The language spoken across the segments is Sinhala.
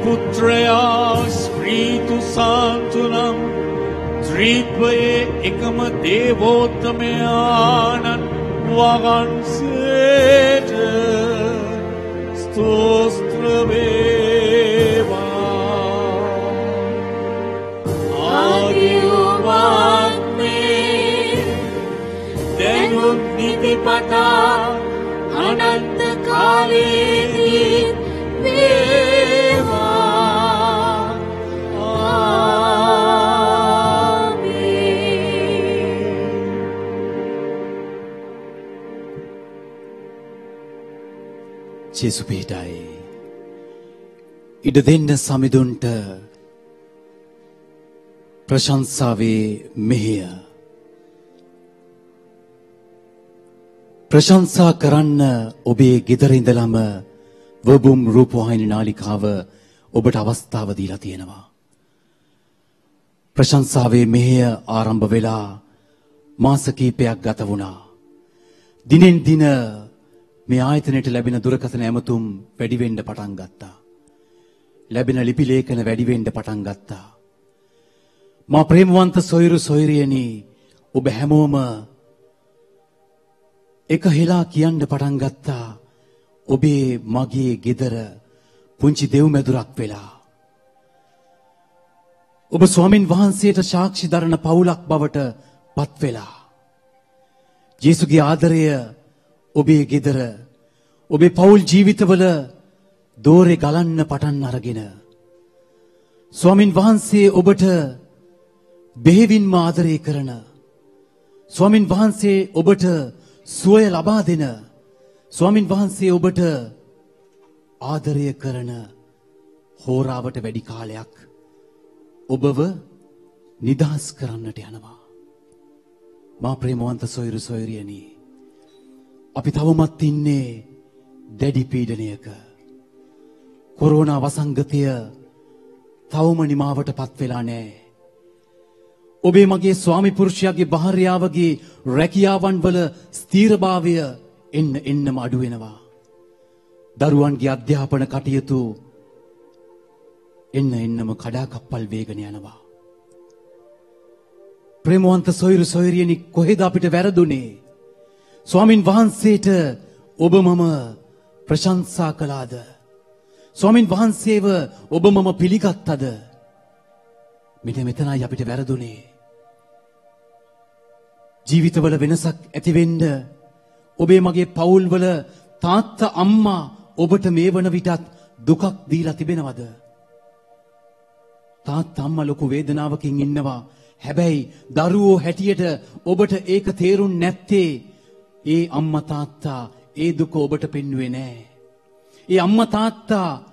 පුත්‍රයා ස්ප්‍රීතු සාන්තුනම් ත්‍රිත්වයේ එකම දේවෝත්තමයාණන් වහන්සේට ස්තෝත්‍ර වේවා. ආදිවත්මේ දැනුත් නිතිපතා අනන්ත කාලයේදී වේවා. ජේසු පිටයි ඉඩ දෙන්න සමිඳුන්ට ප්‍රශංසාවේ මෙහෙය ප්‍රශංසා කරන්න ඔබේ ගෙදර ඉඳලම වබුම් රූපවාහිනී නාලිකාව ඔබට අවස්ථාව දීලා තියෙනවා. ප්‍රශංසාවේ මෙහෙය ආරම්භ වෙලා මාස කිහිපයක් ගත වුණා. දිනෙන් දින මේ ආයතනයට ලැබෙන දුරකථන ඇමතුම් වැඩි වෙන්න පටන් ගත්තා. ලැබෙන ලිපි ලේඛන වැඩි වෙන්න පටන් ගත්තා. මා ප්‍රේමවන්ත සොයුරු සොයුරියනි ඔබ හැමෝම එක හෙලා කියන්න පටන් ගත්තා. ඔබේ මගේ ගෙදර පුංචි දෙව් මැදුරක් වෙලා. ඔබ ස්වාමින් වහන්සේට සාක්ෂි දරන පවුලක් බවට පත් වෙලා. ජේසුගේ ආදරය ඔබේ ගෙදර ඔබේ පවුල් ජීවිතවල දෝරේ ගලන්න පටන් අරගෙන ස්වාමින් වහන්සේ ඔබට බෙහෙවින්ම ආදරය කරන ස්වාමින් වහන්සේ ඔබට සුවය ලබා දෙන ස්වාමින් වහන්සේ ඔබට ආදරය කරන හෝරාවට වැඩි කාලයක් ඔබව නිදහස් කරන්නට යනවා. මා ප්‍රේමවන්ත සොයුරු සොයුරියනි අපි තවමත් ඉන්නේ දැඩි පීඩනයක. කොරෝනා වසංගතය තවම නිමාවට පත් වෙලා නැහැ. ඔබේ මගේ ස්වාමි පුරුෂයාගේ භාර්යාවගේ රැකියාවන් වල ස්ථීරභාවය එන්නම අඩු වෙනවා. දරුවන්ගේ අධ්‍යාපන කටයුතු එන්නම කඩාකප්පල් වේගන යනවා. ප්‍රේමවන්ත සොයුරු සොයුරියනි කොහෙද අපිට වැරදුනේ? ස්වාමින් වහන්සේට ඔබ මම ප්‍රශංසා කළාද? ස්වාමින් වහන්සේව ඔබ මම පිළිගත්තද? මෙන්න මෙතනයි අපිට වැරදුනේ. ජීවිතවල වෙනසක් ඇති වෙන්න ඔබේ මගේ පවුල්වල තාත්තා අම්මා ඔබට මේ වන විටත් දුකක් දීලා තිබෙනවද? තාත්තා අම්මා ලොකු වේදනාවකින් ඉන්නවා. හැබැයි දරුවෝ හැටියට ඔබට ඒක තේරුම් නැත්තේ ඒ අම්මා තාත්තා ඒ දුක ඔබට පෙන්වුවේ නැහැ. ඒ අම්මා තාත්තා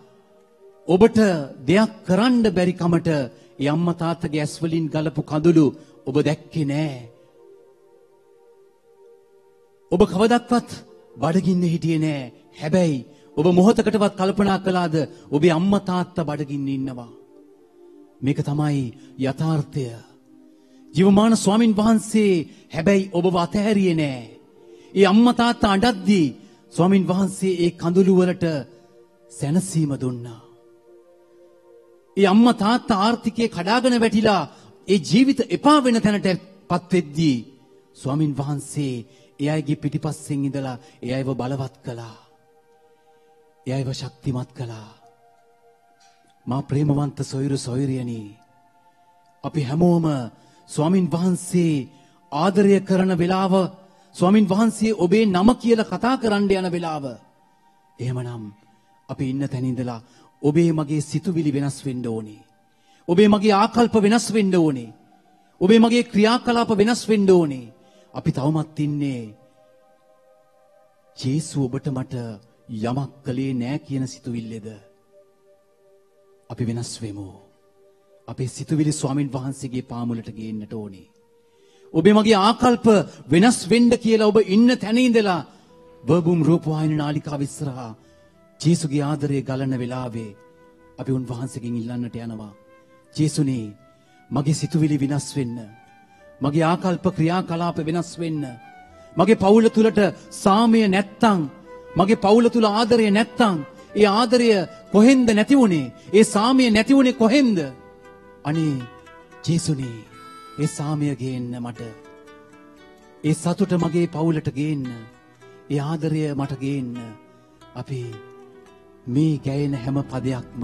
ඔබට දෙයක් කරන්න බැරි කමට ඒ අම්මා තාත්තගේ ඇස් වලින් ගලපු කඳුළු ඔබ දැක්කේ නැහැ. ඔබ කවදක්වත් බඩගින්න හිටියේ නැහැ. හැබැයි ඔබ මොහොතකටවත් කල්පනා කළාද ඔබේ අම්මා තාත්තා බඩගින්න ඉන්නවා? මේක තමයි යථාර්ථය. ජීවමාන ස්වාමින් වහන්සේ හැබැයි ඔබව අතහැරියේ නැහැ. ඒ අම්මා තාත්තා අඬද්දී ස්වාමින් වහන්සේ ඒ කඳුළු වලට සැනසීම දුන්නා. ඒ අම්මා තාත්තා ආර්ථිකේ කඩාගෙන වැටිලා ඒ ජීවිත එපා වෙන තැනටපත් වෙද්දී ස්වාමින් වහන්සේ ඒ අයගේ පිටිපස්සෙන් ඉඳලා ඒ අයව බලවත් කළා. ඒ අයව ශක්තිමත් කළා. මා ප්‍රේමවන්ත සොයුරු සොයුරියනි අපි හැමෝම ස්වාමින් වහන්සේ ආදරය කරන වෙලාව ස්වාමින් වහන්සේ ඔබේ නම කියලා කතා කරන්න යන වෙලාව එහෙමනම් අපි ඉන්න තැන ඉඳලා ඔබේ මගේ සිතුවිලි වෙනස් වෙන්න ඕනේ. ඔබේ මගේ ආකල්ප වෙනස් වෙන්න ඕනේ. ඔබේ මගේ ක්‍රියාකලාප වෙනස් වෙන්න ඕනේ. අපි තවමත් ඉන්නේ ජේසු ඔබට මට යමක් කළේ නෑ කියන සිතුවිල්ලේද? අපි වෙනස් වෙමු. අපේ සිතුවිලි ස්වාමින් වහන්සේගේ පාමුලට ගේන්නට ඕනේ. ඔබේ මගේ ආකල්ප වෙනස් වෙන්න කියලා ඔබ ඉන්න තැන ඉඳලා වබුම් රූපවාහිනී නාලිකාව ඉස්සරහා ජේසුගේ ආදරය ගලන වෙලාවේ අපි උන්වහන්සේගෙන් ඉල්ලන්නට යනවා. ජේසුනේ මගේ සිතුවිලි වෙනස් වෙන්න. මගේ ආකල්ප ක්‍රියාකලාප වෙනස් වෙන්න. මගේ පවුල තුලට සාමය නැත්තම්, මගේ පවුල තුල ආදරය නැත්තම්, ඒ ආදරය කොහෙන්ද නැති වුනේ? ඒ සාමය නැති වුනේ කොහෙන්ද? අනේ ජේසුනේ ඒ සාමය ගේන්න මට. ඒ සතුට මගේ පවුලට ගේන්න. ඒ ආදරය මට ගේන්න. අපි මේ ගැයෙන හැම පදයක්ම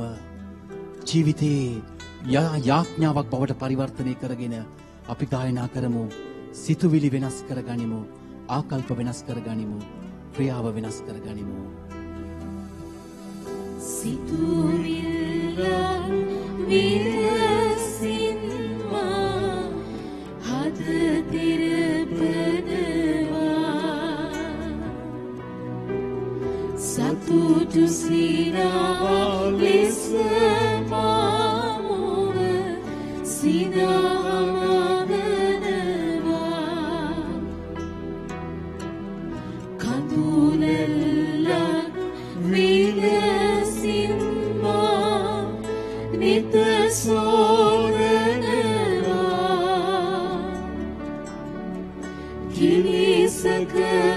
ජීවිතේ යාඥාවක් බවට පරිවර්තනය කරගෙන අපි ගායනා කරමු. සිතුවිලි වෙනස් කරගනිමු. ආකල්ප වෙනස් කරගනිමු. ක්‍රියාව වෙනස් කරගනිමු. සිතුවිල්ල විලසින්වා හද තිරපනවා සතුටු සිරා ලෙස මාමුව සිදාමනවා කඳුලැල්ලක් විලසින්වා නිත සෝරනවා කිලිසක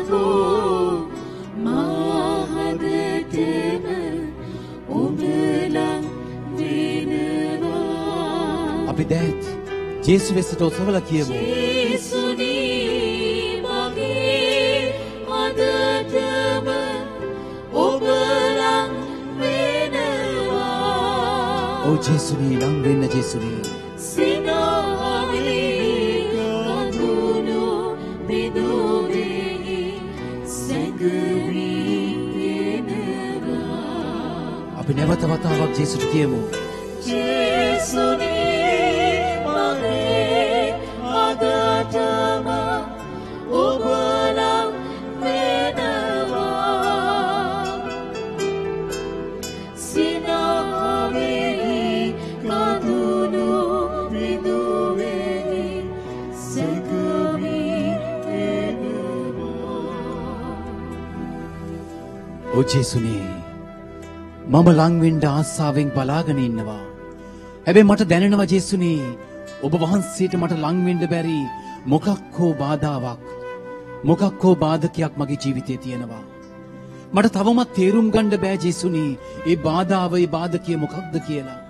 හෝ මාහදටම ඔබලං වෙනවා. අපි දැත් ජේසු වෙසට ඔසවලා කියමු. ජේසුනී මගේ හදටම ඔබලං වෙනවා. ඔව් ජේසුනී ලං වෙන්න ජේසුනී. සිනාවේ කඳුළු පිදුවේ සැඟවී එනවා. අපි නැවත වතාවක් ජේසුට කියමු. ජේසුනී මගේ හදටම ඔබලං වෙනවා. සිනාවේ කඳුළු පිදුවේ සැඟවී එනවා. ඔව් ජේසුනී මම ලං වෙන්න ආසාවෙන් බලාගෙන ඉන්නවා. හැබැයි මට දැනෙනවා ජේසුනී ඔබ වහන්සේට මට ලං වෙන්න බැරි මොකක් හෝ බාධාවක් මොකක් හෝ බාධකයක් මගේ ජීවිතේ තියෙනවා. මට තවමත් තේරුම් ගන්න බෑ ජේසුනී ඒ බාධාව ඒ බාධකය මොකක්ද කියලා.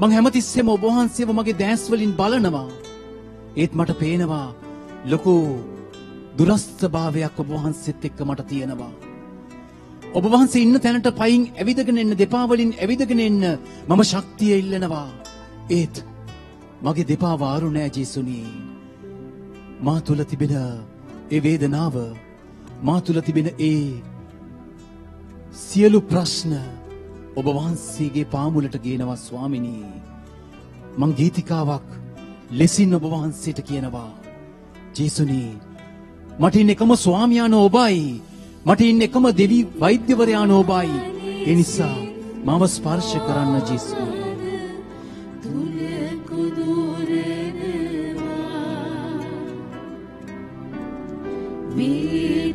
මං හැමතිස්සෙම ඔබ වහන්සේව මගේ දැස් වලින් බලනවා. ඒත් මට පේනවා ලොකු දුරස්ථභාවයක් ඔබ වහන්සේත් එක්ක මට තියෙනවා. ඔබ වහන්සේ ඉන්න තැනට පයින් ඇවිදගෙන එන්න දෙපා වලින් ඇවිදගෙන එන්න මම ශක්තිය ඉල්ලනවා. ඒත් මගේ දෙපා වාරු නෑ ජේසුනී. මා තුල තිබෙන ඒ වේදනාව මා තුල තිබෙන ඒ සියලු ප්‍රශ්න ඔබ වහන්සේගේ පාමුලට ගේනවා ස්වාමිනී. මං ගීතිකාවක් ලෙසින් ඔබ වහන්සේට කියනවා ජේසුනී මට ඉන්න එකම ස්වාමියාණෝ ඔබයි. මට ඉන්න එකම දෙවි වෛද්‍යවරයාණෝ ඔබයි. ඒ නිසා මාව ස්පර්ශ කරන්න ජේසුනී.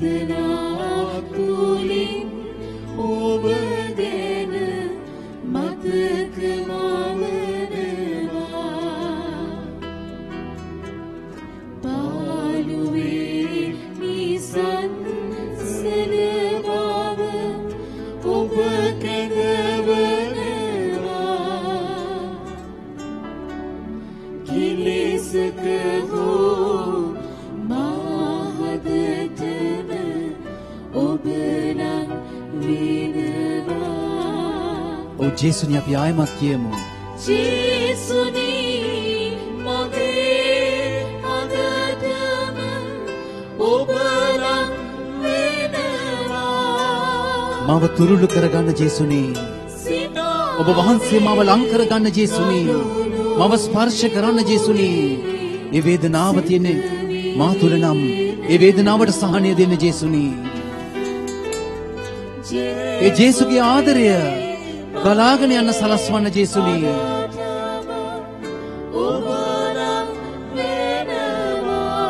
වේදනාවක් තුලින් ඔබ දෙන මතක මවනවා. පාළුවේ නිසංසන බව ඔබ කැඳවනවා. කිලිසක හෝ මාහදටම ඔබලං වෙනවා. ඔව් ජේසුනී අපි ආයෙමත් කියමු. ජේසුනී මගේ හදටම ඔබලං වෙනවා. මාව තුරුළු කරගන්න ජේසුනී. ඔබ වහන්සේ මාව ලං කරගන්න ජේසුනී. මාව ස්පර්ශ කරන්න ජේසුනී. ඒ වේදනාව තියෙන්නේ මා තුල නම් ඒ වේදනාවට සහනය දෙන්න ජේසුනී. ඒ ජේසුගේ ආදරය ගලාගෙන යන්න සලස්වන්න ජේසුනී. ඔබලං වෙනවා.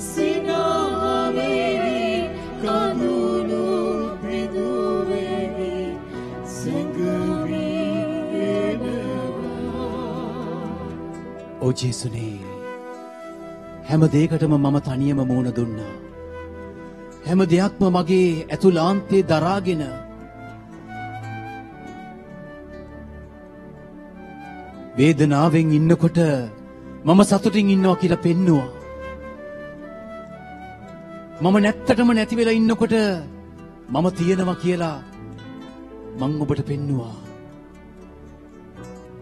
සිනාවේ කඳුළු පිදුවේ සැඟවී එනවා. ඕ ජේසුනේ හැම දෙයකටම මම තනියම මුණ දුන්නා. හැම දෙයක්ම මගේ ඇතුළාන්තේ දරාගෙන වේදනාවෙන් ඉන්නකොට මම සතුටින් ඉන්නවා කියලා පෙන්නවා. මම නැත්තටම නැති වෙලා ඉන්නකොට මම තියෙනවා කියලා මං ඔබට පෙන්නවා.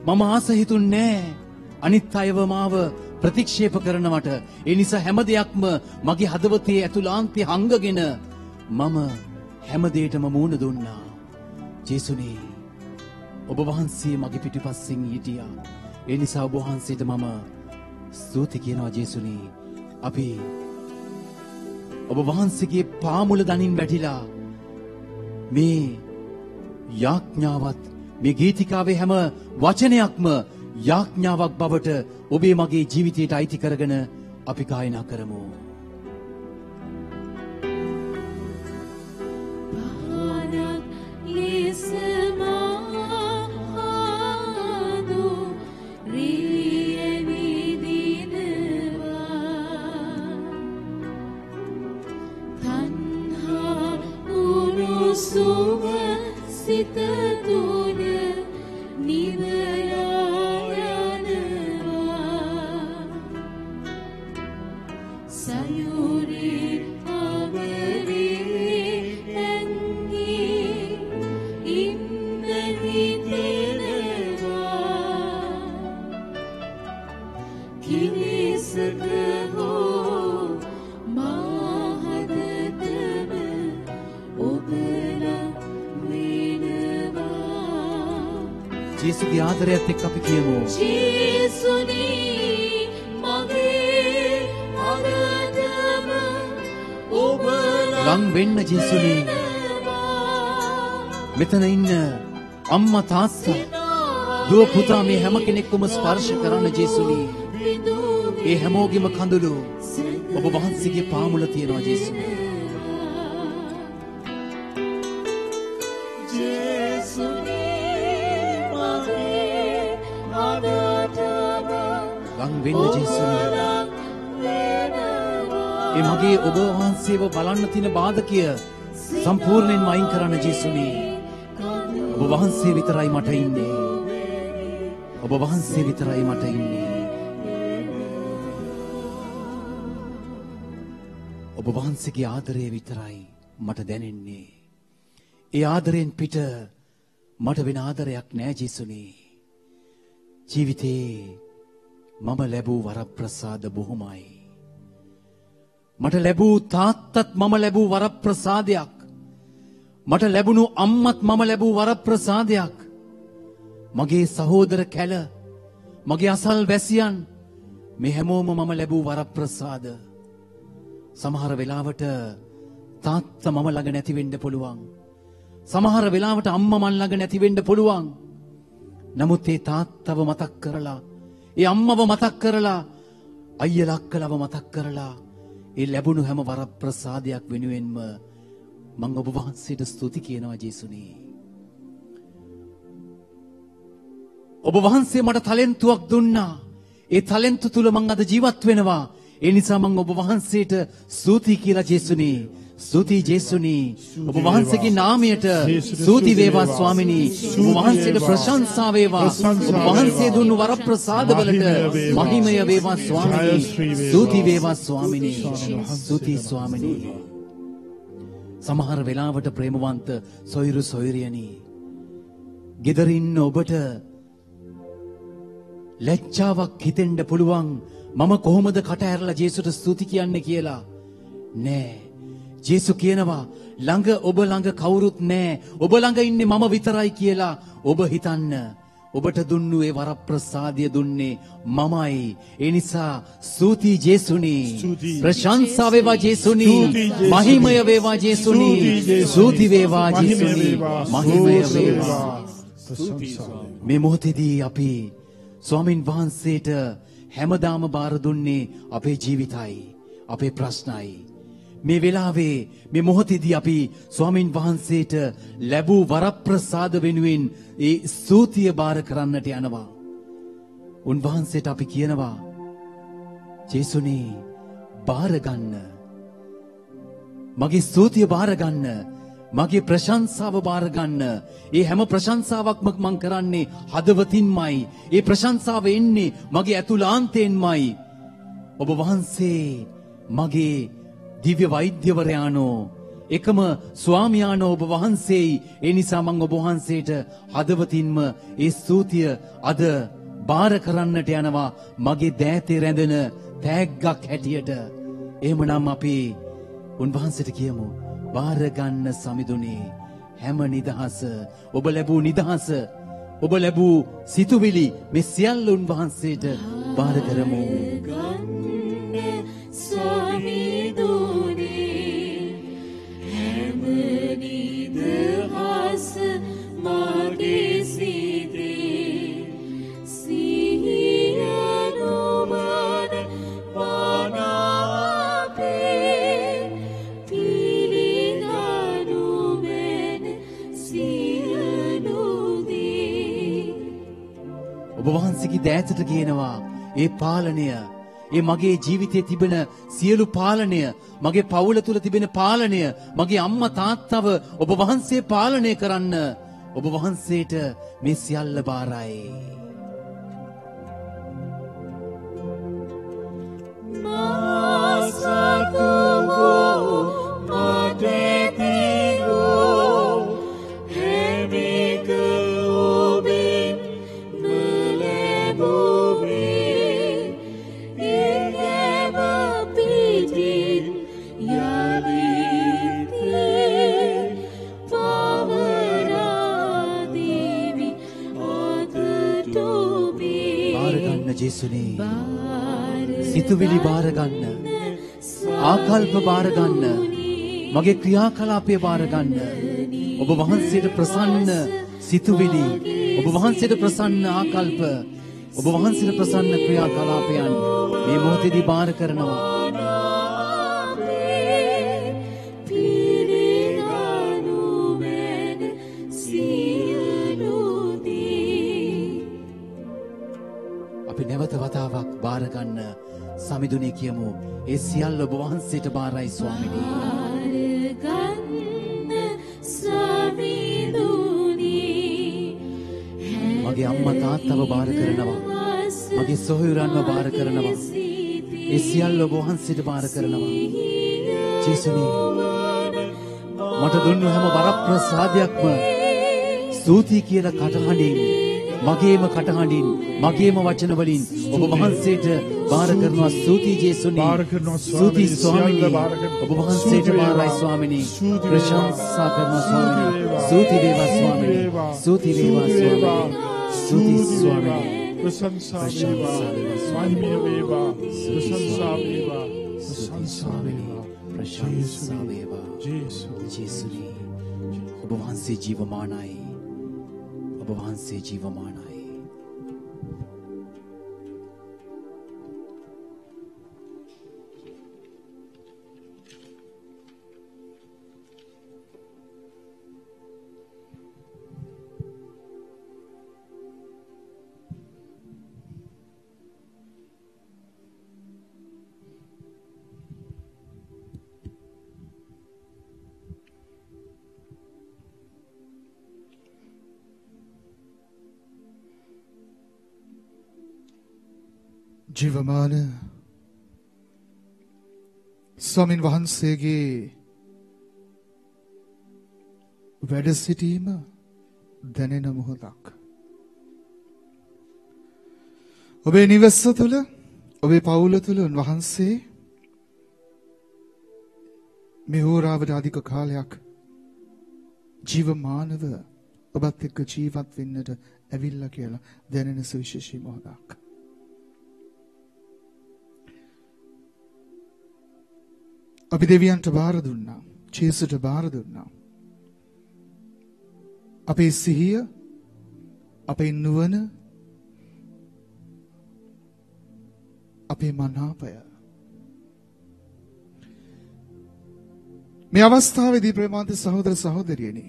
මම ආස හිතුන්නේ අනිත් අයව මාව ප්‍රතික්ෂේප කරනවට. ඒ නිසා හැම දෙයක්ම මගේ හදවතේ ඇතුළාන්තේ හංගගෙන මම හැම දෙයකටම මූණ දුන්නා. ජේසුනේ ඔබ වහන්සේ මගේ පිටිපස්සෙන් හිටියා. ඒ නිසා ඔබ වහන්සේට මම ස්තුති කියනවා ජේසුනේ. අපි ඔබ වහන්සේගේ පාමුල දනින් වැටිලා මේ යාඥාවත් මේ ගීතිකාවේ හැම වචනයක්ම යාඥාවක් බවට ඔබේ මගේ ජීවිතයට අයිති කරගෙන අපි ගායනා කරමු. සිත තුල නිවලා යනවා සයුරේ අවරේ ඇඟේ ඉන්න හිතෙනවා කිනිසක හෝ මාහදතම ඔබලා ජේසුගේ ආදරයත් එක්ක අපි කියමු. ජේසුනී මගේ අගදම ඔබ ලං වෙන්න ජේසුනී. මෙතන ඉන්න අම්මා තාත්තා දුව පුතා මේ හැම කෙනෙක්වම ස්පර්ශ කරන්න ජේසුනී. ඒ හැමෝගෙම කඳුළු ඔබ වහන්සේගේ පාමුල තියෙනවා ජේසුනී. වෙන්න ජේසුනේ. ඒ මගේ ඔබ වහන්සේව බලන්න තියෙන බාධකය සම්පූර්ණයෙන්ම අයින් කරන්න ජේසුනේ. ඔබ වහන්සේ විතරයි මට ඉන්නේ. ඔබ වහන්සේ විතරයි මට ඉන්නේ. ඔබ වහන්සේගේ ආදරය විතරයි මට දැනෙන්නේ. ඒ ආදරයෙන් පිට මට වෙන ආදරයක් නෑ ජේසුනේ. ජීවිතේ මම ලැබූ වරප්‍රසාද බොහොමයි. මට ලැබූ තාත්තත් මම ලැබූ වරප්‍රසාදයක්. මට ලැබුණු අම්මත් මම ලැබූ වරප්‍රසාදයක්. මගේ සහෝදර කැල, මගේ අසල් වැසියන් මේ හැමෝම මම ලැබූ වරප්‍රසාද. සමහර වෙලාවට තාත්තා මම ළඟ නැති වෙන්න පුළුවන්. සමහර වෙලාවට අම්මා මන් ළඟ නැති වෙන්න පුළුවන්. නමුත් ඒ තාත්තව මතක් කරලා, ඒ අම්මව මතක් කරලා, අයියලා අක්කලව මතක් කරලා, ඒ ලැබුණු හැම වරප්‍රසාදයක් වෙනුවෙන්ම මම ඔබ වහන්සේට ස්තුති කියනවා ජේසුනේ. ඔබ වහන්සේ මට ටැලන්තුවක් දුන්නා. ඒ ටැලන්තු තුල මම අද ජීවත් වෙනවා. ඒ නිසා මම ඔබ වහන්සේට ස්තුති කියලා ජේසුනේ. ස්තුති ජේසුනේ. ඔබ වහන්සේගේ නාමයට ස්තුති වේවා ස්වාමිනී. ඔබ වහන්සේට ප්‍රශංසා වේවා. ඔබ වහන්සේ දුන්නු වරප්‍රසාද වලට මහිමය වේවා ස්වාමිනී. ස්තුති වේවා ස්වාමිනී. ස්තුති ස්වාමිනී. සමහර වෙලාවට ප්‍රේමවන්ත සොයුරු සොයුරියනි, ගෙදරින් ඔබට ලැජ්ජාවක් හිතෙන්න පුළුවන්. මම කොහොමද කට ඇරලා ජේසුට ස්තුති කියන්නේ කියලා. නෑ, ජේසු කියනවා ළඟ ඔබ ළඟ කවුරුත් නෑ, ඔබ ළඟ ඉන්නේ මම විතරයි කියලා ඔබ හිතන්න. ඔබට දුන්නු ඒ වරප්‍රසාදය දුන්නේ මමයි. ඒ නිසා ස්තුති ජේසුනී. ප්‍රශංසා වේවා ජේසුනී. මහිමය වේවා ජේසුනී. ස්තුති වේවා ජේසුනී. මහිමය වේවා. මේ මොහොතේදී අපි ස්වාමින් වහන්සේට හැමදාම බාර දුන්නේ අපේ ජීවිතයි, අපේ ප්‍රශ්නයි. මේ වෙලාවේ මේ මොහොතේදී අපි ස්වාමින් වහන්සේට ලැබූ වරප්‍රසාද වෙනුවෙන් ඒ ස්තුතිය බාර කරන්නට යනවා. උන්වහන්සේට අපි කියනවා ජේසුනේ බාර ගන්න. මගේ ස්තුතිය බාර ගන්න. මගේ ප්‍රශංසාව බාර ගන්න. ඒ හැම ප්‍රශංසාවක්ම මම කරන්නේ හදවතින්මයි. ඒ ප්‍රශංසාව එන්නේ මගේ ඇතුළාන්තයෙන්මයි. ඔබ වහන්සේ මගේ දිව්‍ය වෛද්‍යවරයාණෝ, එකම ස්වාමියාණෝ ඔබ වහන්සේයි. ඒ නිසා මම ඔබ වහන්සේට හදවතින්ම ඒ ස්තුතිය අද බාර කරන්නට යනවා, මගේ දෑතේ රැඳෙන තෑග්ගක් හැටියට. එහෙමනම් අපි උන්වහන්සේට කියමු, බාර ගන්න සමිඳුනේ හැම නිදහස, ඔබ ලැබූ නිදහස, ඔබ ලැබූ සිතුවිලි, මේ සියල්ල උන්වහන්සේට බාර කරමු. ඔබ වහන්සේගේ දෑතට කියනවා, ඒ පාලනය, ඒ මගේ ජීවිතයේ තිබෙන සියලු පාලනය, මගේ පවුල තුල තිබෙන පාලනය, මගේ අම්මා තාත්තව ඔබ වහන්සේ පාලනය කරන්න. ඔබ වහන්සේට මේ සියල්ල බාරයි. ජේසුනේ, සිතුවිලි බාර ගන්න, ආකල්ප බාර ගන්න, මගේ ක්‍රියාකලාපය බාර ගන්න. ඔබ වහන්සේට ප්‍රසන්න සිතුවිලි, ඔබ වහන්සේට ප්‍රසන්න ආකල්ප, ඔබ වහන්සේට ප්‍රසන්න ක්‍රියාකලාපයන් මේ මොහොතේදී බාර කරනවා. නැවත වතාවක් බාර ගන්න සමිඳුනේ කියමු, ඒ සියල්ල ඔබ වහන්සේට බාරයි ස්වාමිනී. මගේ අම්මා තාත්තව බාර කරනවා, මගේ සොහොයුරන්ව බාර කරනවා, ඒ සියල්ල ඔබ වහන්සේට බාර කරනවා. ජේසුනේ, මට දුන්නු හැම වරප්‍රසාදයක්ම ස්තුති කියන කටහඬින්, මගේම කටහඬින්, මගේම වචන වලින් ඔබ වහන්සේට බාර කරනවා. ස්තුති ජේසුනේ, ස්තුති ස්වාමිනී, ඔබ වහන්සේට බාරයි ස්වාමිනී. ප්‍රශංසා කරනවා ස්වාමිනී. ස්තුති වේවා ස්වාමිනී, ස්තුති වේවා ස්වාමිනී, ස්තුති ස්වාමිනී. ප්‍රශංසා වේවා, ස්වාමිනී වේවා, ප්‍රශංසා වේවා, ප්‍රශංසා වේවා, ප්‍රශංසා වේවා. ජේසුනේ, ඔබ වහන්සේ ජීවමානයි, ඔබ වහන්සේ ජීවමානයි. ජීවමාන ස්වාමින් වහන්සේගේ වැඩ සිටීම දැනෙන මොහොතක්. ඔබේ නිවස තුළ, ඔබේ පවුල තුළ උන්වහන්සේ මේ හෝරාවට අධික කාලයක් ජීවමානව ඔබත් එක්ක ජීවත් වෙන්නට ඇවිල්ලා කියලා දැනෙන සුවිශේෂී මොහොතක්. අපි දෙවියන්ට බාර දුන්නා, ජේසුට බාර දුන්නා. අපේ සිහිය, අපේ නුවණ, අපේ මනාපය. මේ අවස්ථාවේදී ප්‍රේමාන්ත සහෝදර සහෝදරියනි,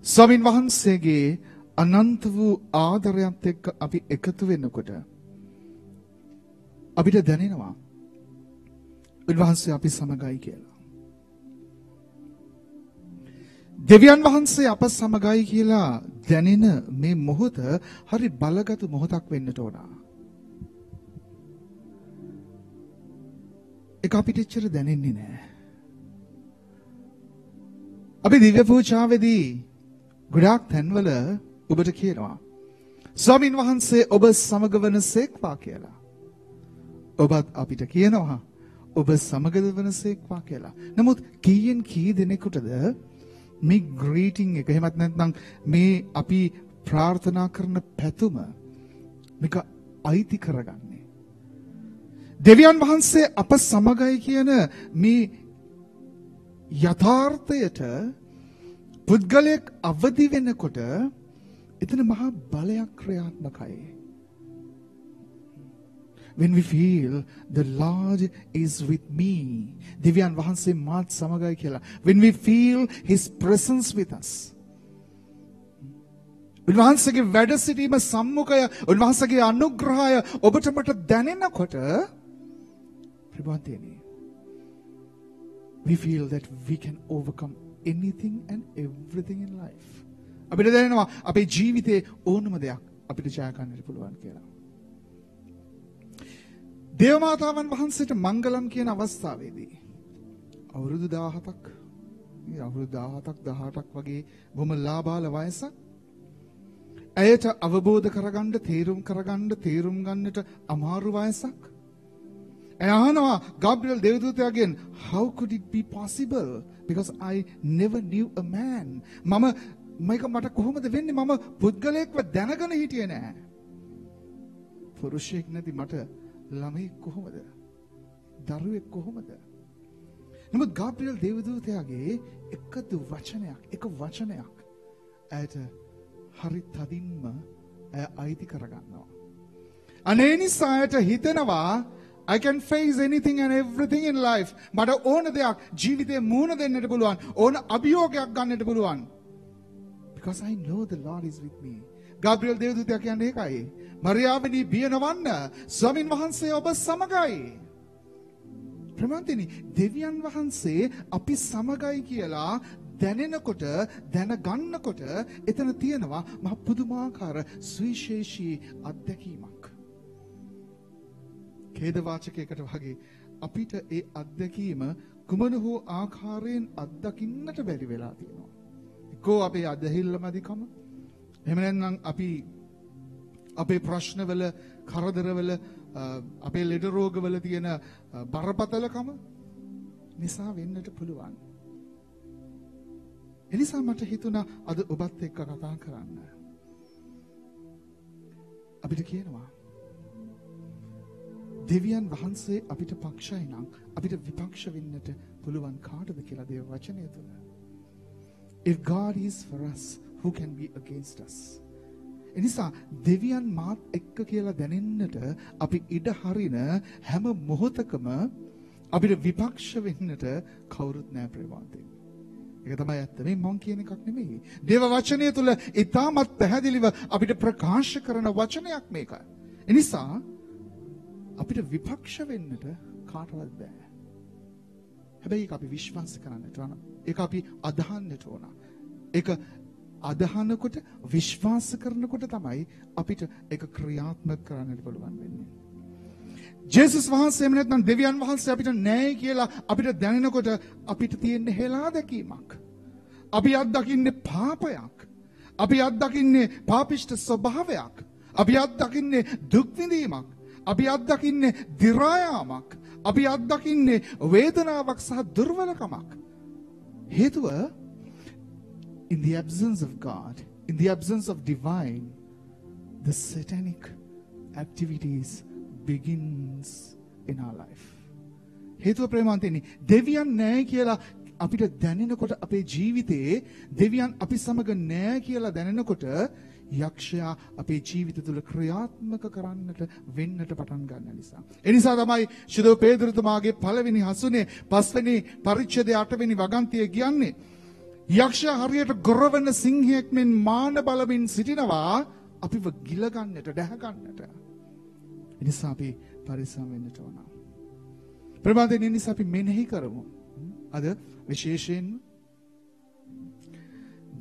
ස්වාමින් වහන්සේගේ අනන්ත වූ ආදරයත් එක්ක අපි එකතු වෙනකොට අපිට දැනෙනවා උන්වහන්සේ අපි සමගයි කියලා. දෙවියන් වහන්සේ අප සමගයි කියලා දැනෙන මේ මොහොත හරි බලගත් මොහොතක් වෙන්නට ඕන. ඒක අපිට එච්චර දැනෙන්නේ නැහැ. අපි දිව්‍ය පූජාවේදී ගොඩාක් තැන්වල ඔබට කියනවා ස්වාමින් වහන්සේ ඔබ සමග වනසේක්වා කියලා. ඔබත් අපිට කියනවා ඔබ සමගද වනසේක්වා කියලා. නමුත් කීයෙන් කී දෙනෙකුටද මේ ග්‍රීටින් එක එහෙමත් නැත්නම් මේ අපි ප්‍රාර්ථනා කරන පැතුම මේක අයිති කරගන්නේ? දෙවියන් වහන්සේ අප සමගයි කියන මේ යථාර්ථයට පුද්ගලයෙක් අවදි වෙනකොට එතන මහා බලයක් ක්‍රියාත්මකයි. When we feel the Lord is with me, දෙවියන් වහන්සේ මාත් සමගයි කියලා. When we feel His presence with us. උන්වහන්සේගේ වැඩ සිටීම සම්මුඛය, උන්වහන්සේගේ අනුග්‍රහය ඔබට මට දැනෙනකොට ප්‍රබෝධයනේ. We feel that we can overcome anything and everything in life. අපිට දැනෙනවා අපේ ජීවිතේ ඕනම දෙයක් අපිට ජය ගන්නට පුළුවන් කියලා. දේවමාතාවන් වහන්සේට මංගලම් කියන අවස්ථාවේදී අවුරුදු 17ක් 18ක් වගේ බොහොම ලාබාල වයසක් ඇයට අවබෝධ කරගන්න තේරුම් ගන්නට අමාරු වයසක්. අහනවා ගාබ්‍රියල් දේවදූතයාගෙන් how could it be possible because I never knew a man. මේක මට කොහොමද වෙන්නේ? මම පුද්ගලයෙක්ව දැනගෙන හිටියේ නෑ. පුරුෂයෙක් නැති මට ළමෙක් කොහොමද? දරුවෙක් කොහොමද? නමුත් ගාබ්‍රියල් දේවදූතයාගේ එක වචනයක් ඇයට හරි තදින්ම අයිති කරගන්නවා. අනේ නිසා ඇයට හිතෙනවා I can face anything and everything in life. මට ඕන දෙයක් ජීවිතේ මුහුණ දෙන්නට පුළුවන්. ඕන අභියෝගයක් ගන්නට පුළුවන්. Because I know the Lord is with me. ගාබ්‍රියල් දේවදූතයා කියන්නේ ඒකයි. මරියාවනි බිය නොවන්න. ස්වාමින් වහන්සේ ඔබ සමගයි. ප්‍රමාන්තිනි දෙවියන් වහන්සේ අපි සමගයි කියලා දැනෙනකොට දැනගන්නකොට එතන තියෙනවා මහ පුදුමාකාර සුවිශේෂී අත්දැකීමක්. ඛේදවාචකයකට වගේ අපිට ඒ අත්දැකීම කුමන හෝ ආකාරයෙන් අත්දකින්නට බැරි වෙලා තියෙනවා. එක්කෝ අපේ අදහිල්ලමදිකම, එහෙම නැත්නම් අපි අපේ ප්‍රශ්නවල, කරදරවල, අපේ ලෙඩ රෝගවල තියෙන බරපතලකම නිසා වෙන්නට පුළුවන්. එනිසා මට හිතුණා අද ඔබත් එක්ක කතා කරන්න. අපිට කියනවා දෙවියන් වහන්සේ අපිට පක්ෂයි නම් අපිට විපක්ෂ වෙන්නට පුළුවන් කාටද කියලා දේව වචනය තුල. If God is for us, who can be against us? එනිසා දෙවියන් මාත් එක්ක කියලා දැනෙන්නට අපි ඉඩ හරින හැම මොහොතකම අපිට විපක්ෂ වෙන්නට කවුරුත් නැහැ ප්‍රේමාන්තේ. ඒක තමයි ඇත්ත. මේ මං කියන එකක් නෙමෙයි. දේව වචනය තුල ඊටමත් පැහැදිලිව අපිට ප්‍රකාශ කරන වචනයක් මේක. එනිසා අපිට විපක්ෂ වෙන්නට කාටවත් බෑ. හැබැයි ඒක අපි විශ්වාස කරන්නට ඕන. ඒක අපි අදහන්නට ඕන. ඒක අදහනකොට විශ්වාස කරනකොට තමයි අපිට ඒක ක්‍රියාත්මක කරන්නට පුළුවන් වෙන්නේ. ජේසුස් වහන්සේ එහෙම නැත්නම් දෙවියන් වහන්සේ අපිට නැහැ කියලා අපිට දැනෙනකොට අපිට තියෙන හෙලා දැකීමක්. අපි අත්දකින්නේ පාපයක්. අපි අත්දකින්නේ පාපිෂ්ඨ ස්වභාවයක්. අපි අත්දකින්නේ දුක් විඳීමක්. අපි අත්දකින්නේ දි รา යාමක්. අපි අත්දකින්නේ වේදනාවක් සහ දුර්වලකමක්. හේතුව in the absence of God, in the absence of divine, the satanic activities begins in our life. හේතුව ප්‍රේමාන්තෙනි දෙවියන් නැහැ කියලා අපිට දැනෙනකොට අපේ ජීවිතේ දෙවියන් අපි සමග නැහැ කියලා දැනෙනකොට යක්ෂයා අපේ ජීවිත තුළ ක්‍රියාත්මක කරන්නට වෙන්නට පටන් ගන්න නිසා. ඒ නිසා තමයි ශුද්ධ පේතෘතුමාගේ පළවෙනි හසුනේ 5 වෙනි පරිච්ඡේදයේ 8 වෙනි වගන්තිය කියන්නේ යක්ෂයා හරියට ගොරවන සිංහයෙක් මෙන් මාන බලමින් සිටිනවා අපිව ගිල ගන්නට දැහ ගන්නට. ඒ නිසා අපි පරිස්සම් වෙන්න ඕන. ප්‍රමාදයෙන් නිසා අපි මෙනෙහි කරමු. අද විශේෂයෙන්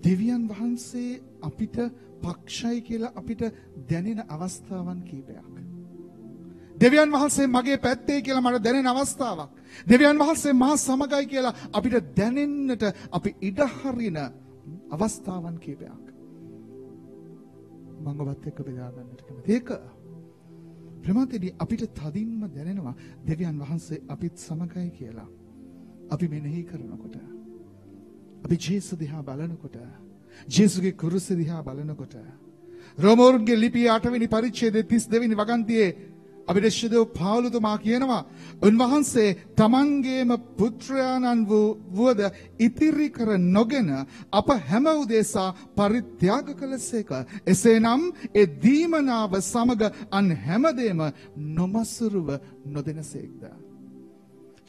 දෙවියන් වහන්සේ අපිට පක්ෂයි කියලා අපිට දැනෙන අවස්ථාවන් කීපයක්. දෙවියන් වහන්සේ මගේ පැත්තේ කියලා මට දැනෙන අවස්ථාවක්. දෙවියන් වහන්සේ මා සමගයි කියලා අපිට දැනෙන්නට අපි ඉඩ හරින අවස්ථාවන් කීපයක්. මම ඔබත් එක්ක බෙදා ගන්නට කැමතියි. ඒක ප්‍රමාතදී අපිට තදින්ම දැනෙනවා දෙවියන් වහන්සේ අපිත් සමගයි කියලා. අපි මෙනෙහි කරනකොට, අපි ජේසු දිහා බලනකොට, ජේසුගේ කුරුස දිහා බලනකොට, රෝමවරුන්ගේ ලිපිය 8 වෙනි පරිච්ඡේදයේ 32 වෙනි වගන්තියේ අභිදේශකව පාවුලතුමා කියනවා උන්වහන්සේ තමන්ගේම පුත්‍රයාණන් වූද ඉතිරි කර නොගෙන අප හැම උදෙසා පරිත්‍යාග කළසේක. එසේනම් ඒ දීමනාව සමග අන් හැමදේම නොමසුරුව නොදෙනසේක්ද.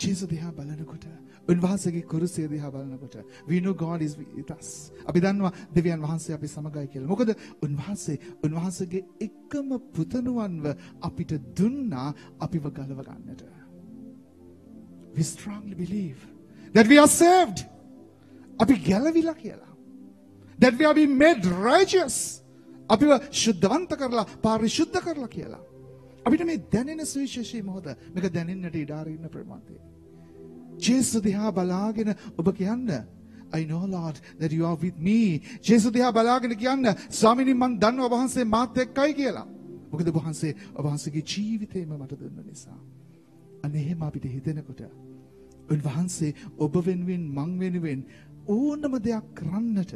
ජේසු දිහා බලනකොට, උන්වහන්සේගේ කුරුසය දිහා බලනකොට we know God is with us. අපි දන්නවා දෙවියන් වහන්සේ අපි සමගයි කියලා. මොකද උන්වහන්සේගේ එකම පුතණුවන්ව අපිට දුන්නා අපිව ගලව ගන්නට. We strongly believe that we are saved. අපි ගැලවිලා කියලා. That we have been made righteous. අපිව ශුද්ධවන්ත කරලා පාරිශුද්ධ කරලා කියලා. අපිට මේ දැනෙන සුවිශේෂී මොහොත මේක දැනෙන්නට ඉඩ අරින්න ප්‍රමාණය. ජේසු දිහා බලාගෙන ඔබ කියන්න I know Lord that you are with me. ජේසු දිහා බලාගෙන කියන්න ස්වාමීනි මම දන්නවා ඔබ වහන්සේ මාත් එක්කයි කියලා. මොකද ඔබ වහන්සේගේ ජීවිතේම මට දුන්න නිසා. අනේ එහෙම අපිට හිතෙනකොට උන්වහන්සේ ඔබ වෙනුවෙන් මං වෙනුවෙන් ඕනම දෙයක් කරන්නට,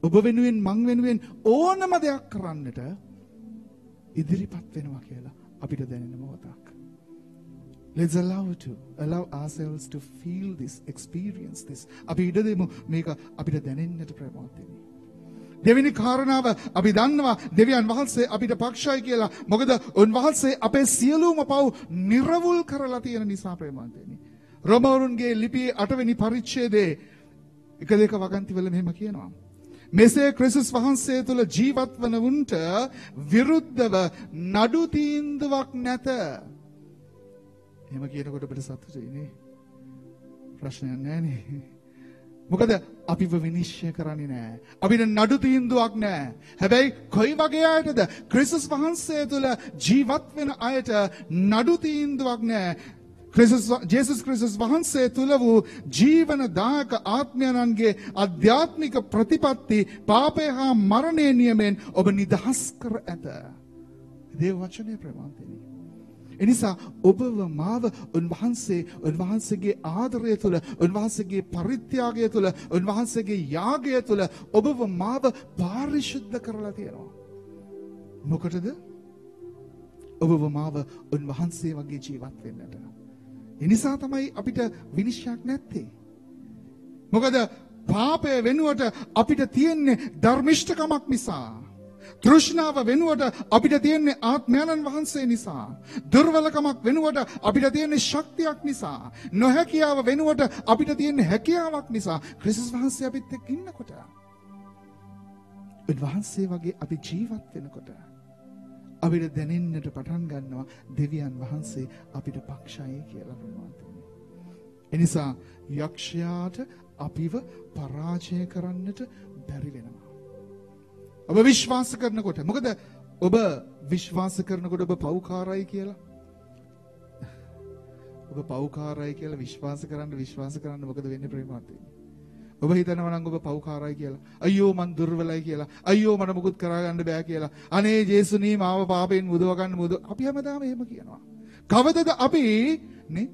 ඔබ වෙනුවෙන් මං වෙනුවෙන් ඕනම දෙයක් කරන්නට ඉදිරිපත් වෙනවා කියලා අපිට දැනෙන මොහොතක්. Let's allow ourselves to feel this, experience this. අපි ඉඩ දෙමු මේක අපිට දැනෙන්නට ප්‍රමාණයි. දෙවෙනි කාරණාව අපි දන්නවා දෙවියන් වහන්සේ අපිට පක්ෂයි කියලා. මොකද උන්වහන්සේ අපේ සියලුම පව් නිර්වුල් කරලා තියෙන නිසා ප්‍රමාණයි. රෝමවරුන්ගේ ලිපියේ 8 වෙනි පරිච්ඡේදයේ 1-2 වගන්තිවල මෙහෙම කියනවා. මෙසේ ක්‍රිස්තුස් වහන්සේ තුල ජීවත් වන උන්ට විරුද්ධව නඩු තීන්දුවක් නැත. එහෙම කියනකොට අපිට සතුටුයි නේ. ප්‍රශ්නයක් නැහැ නේ. මොකද අපිව විනිශ්චය කරන්නේ නැහැ. අපිට නඩු තීන්දුවක් නැහැ. හැබැයි කොයි වගේ අයටද? ක්‍රිස්තුස් වහන්සේ තුල ජීවත් වෙන අයට නඩු තීන්දුවක් නැහැ. ජේසුස් ක්‍රිස්තුස් වහන්සේ තුල වූ ජීවනදායක ආත්මයන්ගේ අධ්‍යාත්මික ප්‍රතිපත්ති පාපය හා මරණය නියමෙන් ඔබ නිදහස් කර ඇත. දේව වචනය ප්‍රමාණයි. එනිසා ඔබව මාව උන්වහන්සේගේ ආදරය තුළ, උන්වහන්සේගේ පරිත්‍යාගය තුළ, උන්වහන්සේගේ යාගය තුළ ඔබව මාව පාරිශුද්ධ කරලා තියෙනවා. මොකටද? ඔබව මාව උන්වහන්සේ වගේ ජීවත් වෙන්නට. එනිසා තමයි අපිට විනිශ්චයක් නැත්තේ. මොකද පාපය වෙනුවට අපිට තියෙන්නේ ධර්මිෂ්ඨකමක් නිසා. තෘෂ්ණාව වෙනුවට අපිට තියෙන්නේ ආත්මයන්න් වහන්සේ නිසා. දුර්වලකමක් වෙනුවට අපිට තියෙන්නේ ශක්තියක් නිසා. නොහැකියාව වෙනුවට අපිට තියෙන්නේ හැකියාවක් නිසා. ක්‍රිස්තුස් වහන්සේ අපිත් එක්ක ඉන්නකොට, උන්වහන්සේ වගේ අපි ජීවත් වෙනකොට අපිට දැනෙන්නට පටන් ගන්නවා දෙවියන් වහන්සේ අපිට පක්ෂයි කියලා ප්‍රමාණයි. එනිසා යක්ෂයාට අපිව පරාජය කරන්නට බැරි වෙනවා. ඔබ විශ්වාස කරනකොට, මොකද ඔබ විශ්වාස කරනකොට ඔබ පව්කාරයි කියලා, ඔබ පව්කාරයි කියලා විශ්වාස කරන්න මොකද වෙන්නේ ප්‍රේමාවතේ? ඔබ හිතනවා නම් ඔබ පව්කාරයි කියලා, අයියෝ මං දුර්වලයි කියලා, අයියෝ මට මුකුත් කරගන්න බෑ කියලා, අනේ ජේසුනී මාව පාපයෙන් මුදව ගන්න අපි හැමදාම එහෙම කියනවා. කවදද අපි නේ?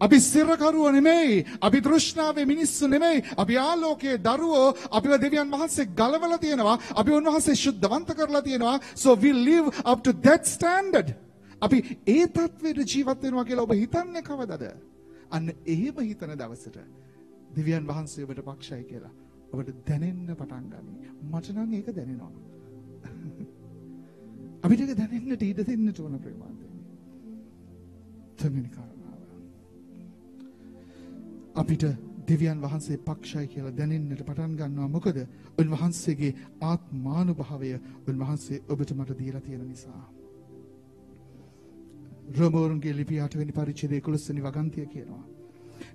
අපි සිරකරුවෝ නෙමෙයි, අපි තෘෂ්ණාවේ මිනිස්සු නෙමෙයි, අපි ආලෝකයේ දරුවෝ. අපිව දෙවියන් වහන්සේ ගලවලා තියෙනවා, අපි උන්වහන්සේ ශුද්ධවන්ත කරලා තියෙනවා. So we live up to that standard. අපි ඒ තත්ත්වයට ජීවත් වෙනවා කියලා ඔබ හිතන්නේ කවදද? අන්න එහෙම හිතන දවසට දෙවියන් වහන්සේ ඔබට පක්ෂයි කියලා ඔබට දැනෙන්න පටන් ගනී. මට නම් ඒක දැනෙනවා. අපිට ඒක දැනෙන්නට ඉඩ දෙන්නට ඕන ප්‍රේමාන්තේ. තමිනිකා අපිට දෙවියන් වහන්සේ පක්ෂයි කියලා දැනෙන්නට පටන් ගන්නවා. මොකද උන්වහන්සේගේ ආත්මානුභාවය උන්වහන්සේ ඔබට මට දීලා තියෙන නිසා. රෝමවරුන්ගේ ලිපිය 8 වෙනි පරිච්ඡේදයේ 11 වෙනි වගන්තිය කියනවා.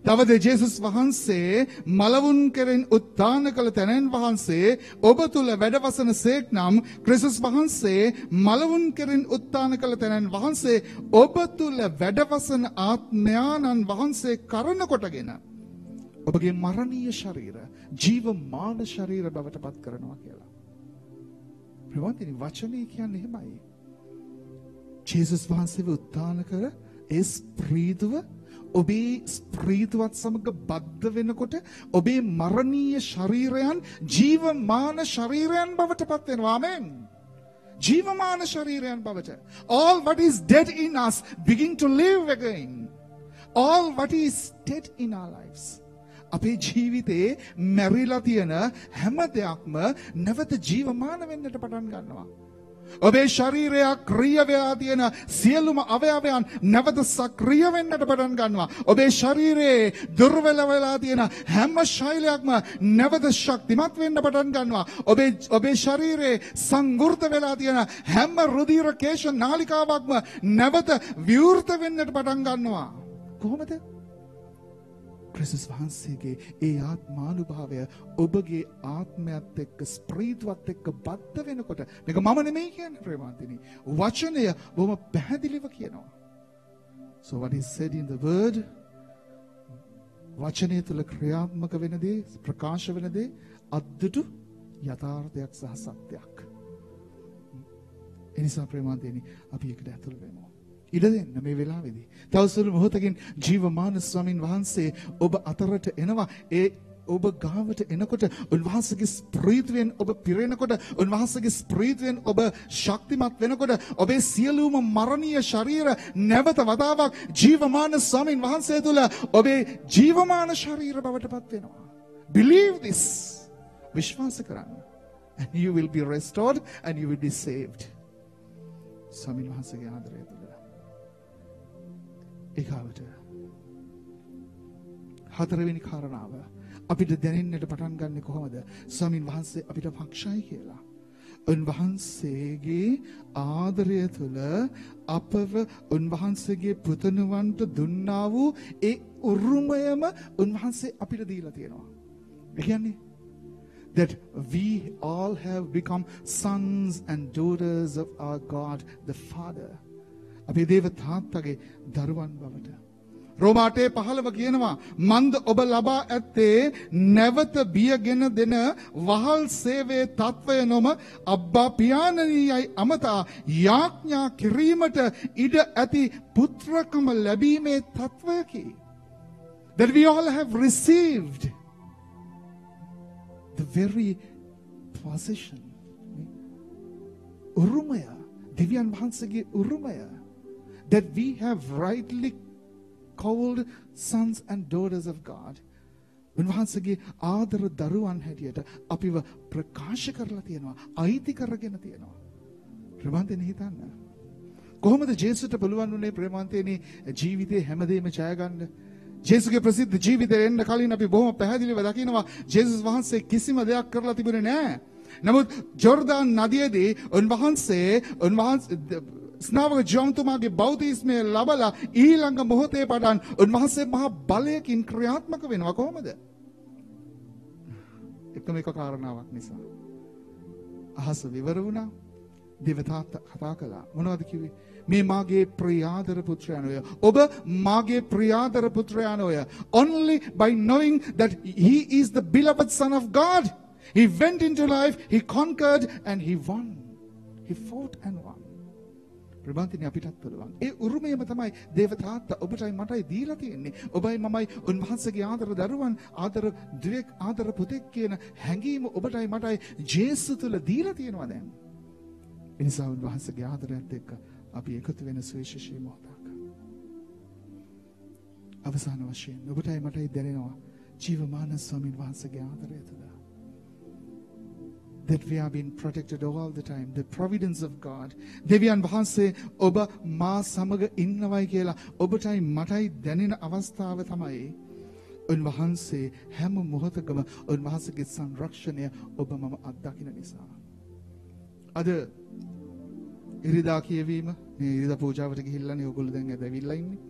තවද ජේසුස් වහන්සේ මලවුන් කෙරෙන් උත්ථාන කළ තැනැන් වහන්සේ ඔබ තුල වැඩවසන සේක් නම් ක්‍රිස්තුස් වහන්සේ මලවුන් කෙරෙන් උත්ථාන කළ තැනැන් වහන්සේ ඔබ තුල වැඩවසන ආත්මයාණන් වහන්සේ කරන කොටගෙන ඔබගේ මරණීය ශරීර ජීවමාන ශරීර බවට පත් කරනවා කියලා. ප්‍රවන්තිනි වචනේ කියන්නේ එහෙමයි. ජේසුස් වහන්සේව උත්ථාන කර ඒ ස්ප්‍රීතුව ඔබේ ස්ප්‍රීතුවත් සමග බද්ධ වෙනකොට ඔබේ මරණීය ශරීරයන් ජීවමාන ශරීරයන් බවට පත් වෙනවා. ආමෙන්. ජීවමාන ශරීරයන් බවට. All what is dead in us begin to live again. All what is dead in our lives. අපේ ජීවිතේ මැරිලා තියෙන හැම දෙයක්ම නැවත ජීවමාන වෙන්නට පටන් ගන්නවා. ඔබේ ශරීරය ක්‍රිය වෙලා තියෙන සියලුම අවයවයන් නැවත සක්‍රිය වෙන්නට පටන් ගන්නවා. ඔබේ ශරීරයේ දුර්වල වෙලා තියෙන හැම ශෛලයක්ම නැවත ශක්තිමත් වෙන්න පටන් ගන්නවා. ඔබේ ශරීරයේ සංවෘත වෙලා තියෙන හැම රුධිර කේශ නාලිකාවක්ම නැවත විවෘත වෙන්නට පටන් ගන්නවා. කොහොමද? ක්‍රිස්තුස් වහන්සේගේ ඒ ආත්මානුභාවය ඔබගේ ආත්මයත් එක්ක ස්ප්‍රීත්වත් එක්ක බද්ධ වෙනකොට මේක මම නෙමෙයි කියන්නේ ප්‍රේමාන්තිනි. වචනය බොහොම පැහැදිලිව කියනවා. So what is said in the word වචනය තුල ක්‍රියාත්මක වෙන දේ ප්‍රකාශ වෙන දේ අද්දුටු යථාර්ථයක් සහ සත්‍යයක්. එනිසා ප්‍රේමාන්තිනි අපි ඒකට ඇතුල් වෙමු. ඉඩ දෙන්න මේ වෙලාවේදී. තවසුළු මොහොතකින් ජීවමාන ස්වාමින් වහන්සේ ඔබ අතරට එනවා. ඒ ඔබ ගාවට එනකොට උන්වහන්සේගේ ස්ප්‍රීත්වෙන් ඔබ පිරෙනකොට උන්වහන්සේගේ ස්ප්‍රීත්වෙන් ඔබ ශක්තිමත් වෙනකොට ඔබේ සියලුම මරණීය ශරීර නැවත වතාවක් ජීවමාන ස්වාමින් වහන්සේ තුල ඔබේ ජීවමාන ශරීර බවට පත් වෙනවා. Believe this. විශ්වාස කරන්න. And you will be restored and you will be saved. ස්වාමින් වහන්සේගේ ආදරය තුල ඒකාවට හතරවෙනි කාරණාව අපිට දැනෙන්නට පටන් ගන්න කොහොමද? ස්වාමින් වහන්සේ අපිට පක්ෂයි කියලා. උන්වහන්සේගේ ආදරය තුළ අපව උන්වහන්සේගේ පුතණුවන්ට දුන්නා වූ ඒ උරුමයම උන්වහන්සේ අපිට දීලා තියෙනවා. ඒ කියන්නේ that we all have become sons and daughters of our God the Father. අපේ දේව තාත්තගේ දරුවන් බවට. රෝමාටේ 15 කියනවා මන්ද ඔබ ලබා ඇත්තේ නැවත බියගෙන දෙන වහල් සේවයේ తත්වය නොම අබ්බා පියාණනියයි අමතා යාඥා කිරීමට ඉඩ ඇති පුත්‍රකම ලැබීමේ తත්වයකි. That we all have received the very possession. උරුමය දෙවියන් වහන්සේගේ උරුමය. That we have rightly called sons and daughters of God. උන්වහන්සේගේ ආදර දරුවන් හැටියට අපිව ප්‍රකාශ කරලා තියෙනවා. අයිති කරගෙන තියෙනවා. ප්‍රේමාන්තනේ හිතන්න. කොහොමද ජේසුට පුළුවන් වුණේ ප්‍රේමාන්තේනි ජීවිතේ හැමදේම ජය ගන්න? ජේසුගේ ප්‍රසිද්ධ ජීවිතේ එන්න කලින් අපි බොහොම පැහැදිලිව දකිනවා ජේසුස් වහන්සේ කිසිම දෙයක් කරලා තිබුණේ නැහැ. නමුත් ජෝර්දාන් නදියේදී උන්වහන්සේ ස්නාවක ජෝන්තුමාගේ බෞතිස්මය ලබලා ඊළඟ මොහොතේ පටන් උන්වහන්සේ මහා බලයකින් ක්‍රියාත්මක වෙනවා. කොහොමද? එකම එක කාරණාවක් නිසා. අහස විවර වුණා. දෙවතාත් කතා කළා. මොනවද කිව්වේ? මේ මාගේ ප්‍රියාදර පුත්‍රයාණෝය. ඔබ මාගේ ප්‍රියාදර පුත්‍රයාණෝය. Only by knowing that he is the beloved son of God. He went into life, he conquered and he won. He fought and won. ප්‍රබන්තිනි අපිටත් පුළුවන්. ඒ උරුමයම තමයි දේව තාත්තා ඔබටයි මටයි දීලා තියෙන්නේ. ඔබයි මමයි උන්වහන්සේගේ ආදර දරුවන් ආදර පුතෙක් කියන හැඟීම ඔබටයි මටයි ජේසු තුල දීලා තියෙනවා දැන්. ඒ නිසා උන්වහන්සේගේ ආදරයත් එක්ක අපි එකතු වෙන සුවිශේෂී මොහොතක්. අවසාන වශයෙන් ඔබටයි මටයි දැනෙනවා ජීවමාන ස්වාමීන් වහන්සේගේ ආදරය තුල. That we have been protected all the time. The providence of God. දෙවියන් වහන්සේ ඔබ මා සමග ඉන්නවයි කියලා ඔබටයි මටයි දැනෙන අවස්ථාව තමයි උන්වහන්සේ හැම මොහොතකම උන්වහන්සේගේ සංරක්ෂණය ඔබ මම අත්දකින නිසා. අද ඉරිදා කියවීම මේ ඉරිදා පූජාවට ගිහිල්ලානේ ඔයගොල්ලෝ දැන් ඇවිල්ලා ඉන්නේ.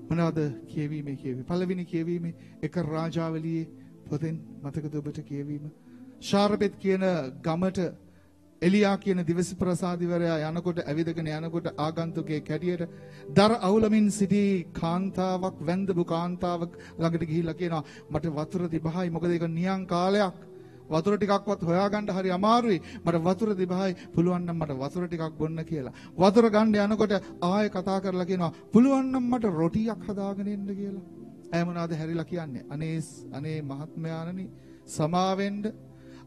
මොනවද කියවීමේ කියවීම? පළවෙනි කියවීමේ එක රාජාවලියේ පොතෙන් මතකද ඔබට කියවීම? ශාරපෙත් කියන ගමට එලියා කියන දිවස ප්‍රසාදිවරයා යනකොට ඇවිදගෙන යනකොට ආගන්තුකයෙක් හැටියට දර අවුලමින් සිටි කාන්තාවක් වැන්දපු කාන්තාවක් ළඟට ගිහිල්ලා කියනවා මට වතුර තිබහයි මොකද ඒක නියං කාලයක් වතුර ටිකක්වත් හොයාගන්න හරි අමාරුයි මට වතුර තිබහයි පුළුවන් නම් මට වතුර ටිකක් බොන්න කියලා වතුර ගන්න යනකොට ආයෙ කතා කරලා කියනවා පුළුවන් නම් මට රොටියක් හදාගෙන එන්න කියලා ඇය මොනවාද හැරිලා කියන්නේ අනේ මහත්මයාණනි සමාවෙන්න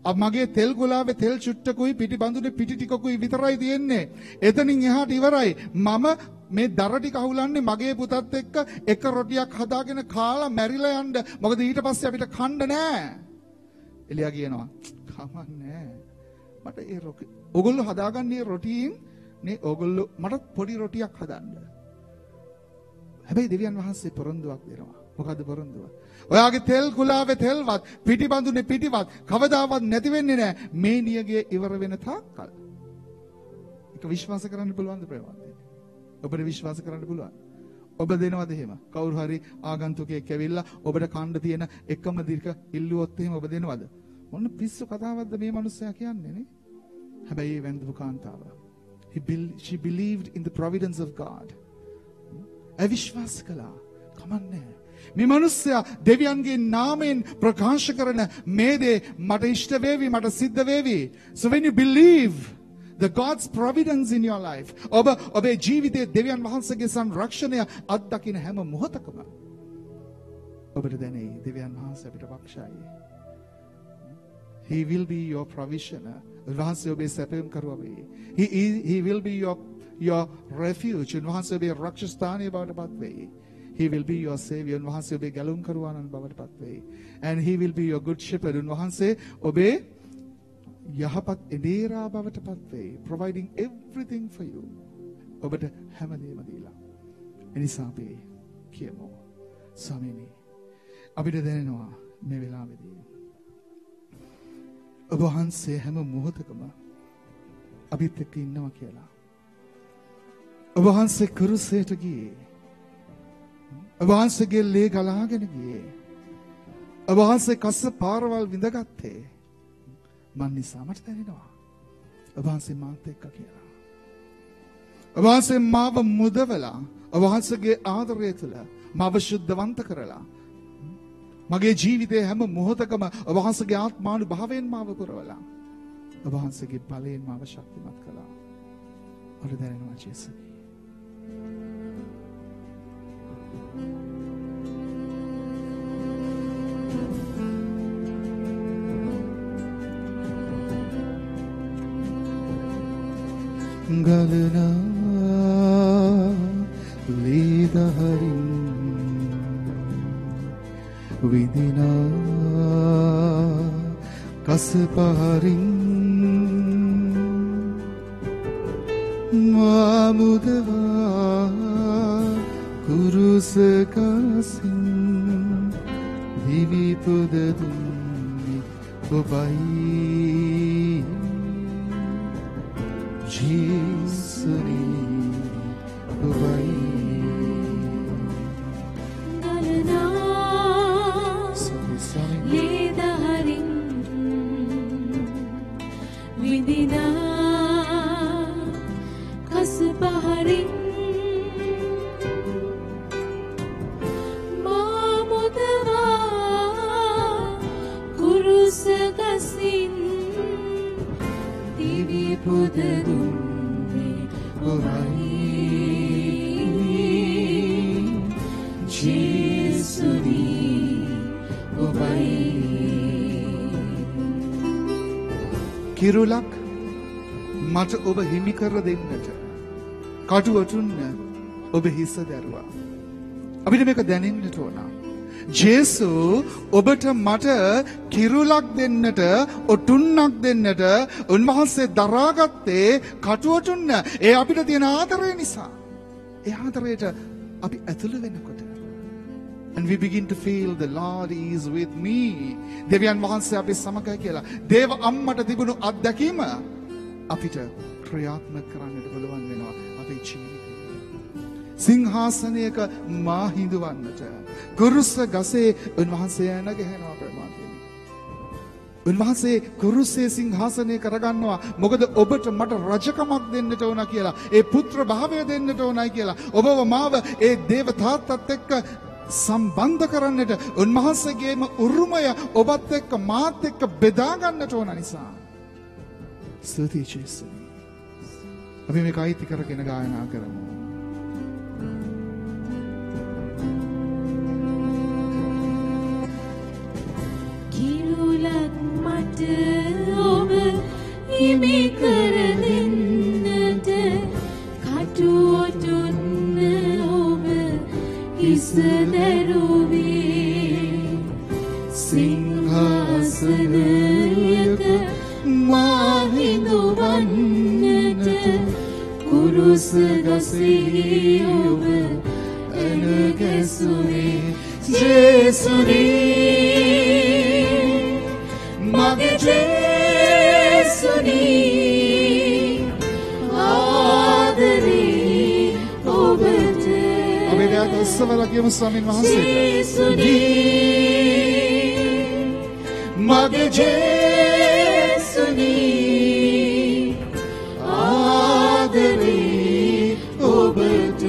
මගේ තෙල් ගුලාවේ තෙල් චුට්ටකුයි පිටිබඳුනේ පිටි ටිකකුයි විතරයි තියෙන්නේ. එතනින් එහාට ඉවරයි. මම මේ දර ටික අහුලන්නේ මගේ පුතත් එක්ක එක රොටියක් හදාගෙන කාලා මැරිලා යන්න. මොකද ඊට පස්සේ අපිට කන්න නෑ. එලියා කියනවා කමන්නේ. මට ඒ ඔයගොල්ලෝ හදාගන්නේ රොටියෙන් නේ ඔයගොල්ලෝ මට පොඩි රොටියක් හදන්න. හැබැයි දෙවියන් වහන්සේ පොරොන්දුවක් දෙනවා. මොකද්ද පොරොන්දුව? ඔයාගේ තෙල් කුලාවේ තෙල්වත් පිටිබඳුනේ පිටිවත් කවදාවත් නැති වෙන්නේ නැහැ මේ නියගේ ඉවර වෙන තාක්කල්. ඒක විශ්වාස කරන්න පුළුවන්ද ප්‍රේමවන්තේ? ඔබට විශ්වාස කරන්න පුළුවන්. ඔබ දෙනවද එහෙම? කවුරු හරි ආගන්තුකයෙක් ඇවිල්ලා ඔබට කන්න තියෙන එකම දිර්ක ඉල්ලුවොත් එහෙම ඔබ දෙනවද? මොන පිස්සු කතාවක්ද මේ මිනිස්සයා කියන්නේ නේ? හැබැයි ඒ වැන්දපු කාන්තාව she believed in the providence of God. ඒ විශ්වාස කළා. කමන්නේ මේ මිනිස්සයා දෙවියන්ගේ නාමයෙන් ප්‍රකාශ කරන මේ දේ මට ඉෂ්ට වේවි මට සිද්ධ වේවි. So when you believe the God's providence in your life ඔබේ ජීවිතයේ දෙවියන් වහන්සේගේ සංරක්ෂණය අත්දකින්න හැම මොහොතකම ඔබට දැනේ දෙවියන් වහන්සේ අපිට පක්ෂයි. He will be your provisioner. වහන්සේ ඔබේ සැපයුම් කරුවා වේ. He will be your refuge. වහන්සේ ඔබේ රක්ෂස්ථානය බවට පත් වේ. He will be your savior. වහන්සේ ඔබේ ගැලුම් කරුවාණන් බවට පත් වේ. And he will be your good shepherd. වහන්සේ ඔබේ යහපත් එදේරා බවට පත් වේ. Providing everything for you. ඔබට හැමදේම දීලා. එනිසා අපි කියමු. ස්වාමීනි අපිට දැනෙනවා මේ වෙලාවේදී ඔබ වහන්සේ හැම මොහොතකම අපිත් එක්ක ඉන්නවා කියලා. ඔබ වහන්සේ කුරුසයට ගියේ. ඔබ වහන්සේගේ ලේ ගලාගෙන ගියේ. ඔබ වහන්සේ කස්ස පාරවල් විඳගත්තේ. මන් නිසා මට දැනෙනවා. ඔබ වහන්සේ මාත් එක්ක කියලා. ඔබ වහන්සේ මාව මුදවලා ඔබ වහන්සේගේ ආදරය තුළ මාව ශුද්ධවන්ත කරලා මගේ ජීවිතයේ හැම මොහොතකම ඔබ වහන්සේගේ ආත්මානුභාවයෙන් මාව පුරවලා ඔබ වහන්සේගේ බලයෙන් මාව ශක්තිමත් කළා. මට දැනෙනවා ජේසුස්. ගලනා ලීදහරින් විදිනා කසපහරින් මාමුදවා කුරුසකසින් දිවිපුද දුන්නි ඔබයි ජීසුනි ඔබයි ලීදහරින් විදිනා කසපහරින් මාමුදවා කුරුසකසින් දිවිපුද දුන්නේ ඔබයි ජීසුනි කිරුලක් මට ඔබ හිමි කර දෙන්නට කටුවටුන්න ඔබ හිස දැරුවා. අපිට මේක දැනෙන්නට ඕන. ජේසු ඔබට මට කිරුලක් දෙන්නට ඔටුන්නක් දෙන්නට උන්වහන්සේ දරාගත්තේ කටුවටුන්න. ඒ අපිට තියෙන ආදරය නිසා. ඒ ආදරයට අපි ඇතුළු වෙනකොට and we begin to feel the Lord is with me. දෙවියන් වහන්සේ අපි සමගයි කියලා. දේව අම්මට තිබුණු අත්දැකීම අපිට ක්‍රියාත්මක කරන්නට පුළුවන් වෙනවා අපේ ජීවිතේ. සිංහාසනයක මා හිඳවන්නට කුරුස ගසේ උන්වහන්සේ යන ගහනවා ප්‍රමාණය. උන්වහන්සේ කුරුසේ සිංහාසනය කරගන්නවා. මොකද ඔබට මට රජකමක් දෙන්නට ඕන කියලා. ඒ පුත්‍ර භාවය දෙන්නට ඕනයි කියලා. ඔබව මාව ඒ දේව තාත්තත් එක්ක සම්බන්ධ කරන්නට උන්වහන්සේගේම උරුමය ඔබත් එක්ක මාත් එක්ක බෙදා ගන්නට ඕන නිසා. ස්තුතියි ජේසුස්. අපි මේක අයිති කරගෙන ගායනා කරමු. කිරුලක් මට ඔබ හිමි කර දෙන්නට කටුවටුන්න ඔබ හිස දැරුවේ සිංහාසනයක මා හිඳවන්නට කුරුස ගසේ ඔබ ඇන ගැසුවේ ජේසුනී මගේ ජේසුනී ආදරේ ඔබට අපි දැන් ඔස්සවලා කියමු ස්වාමීන් වහන්සේට ජේසුනී මගේ ජේසුනී ආදරේ ඔබට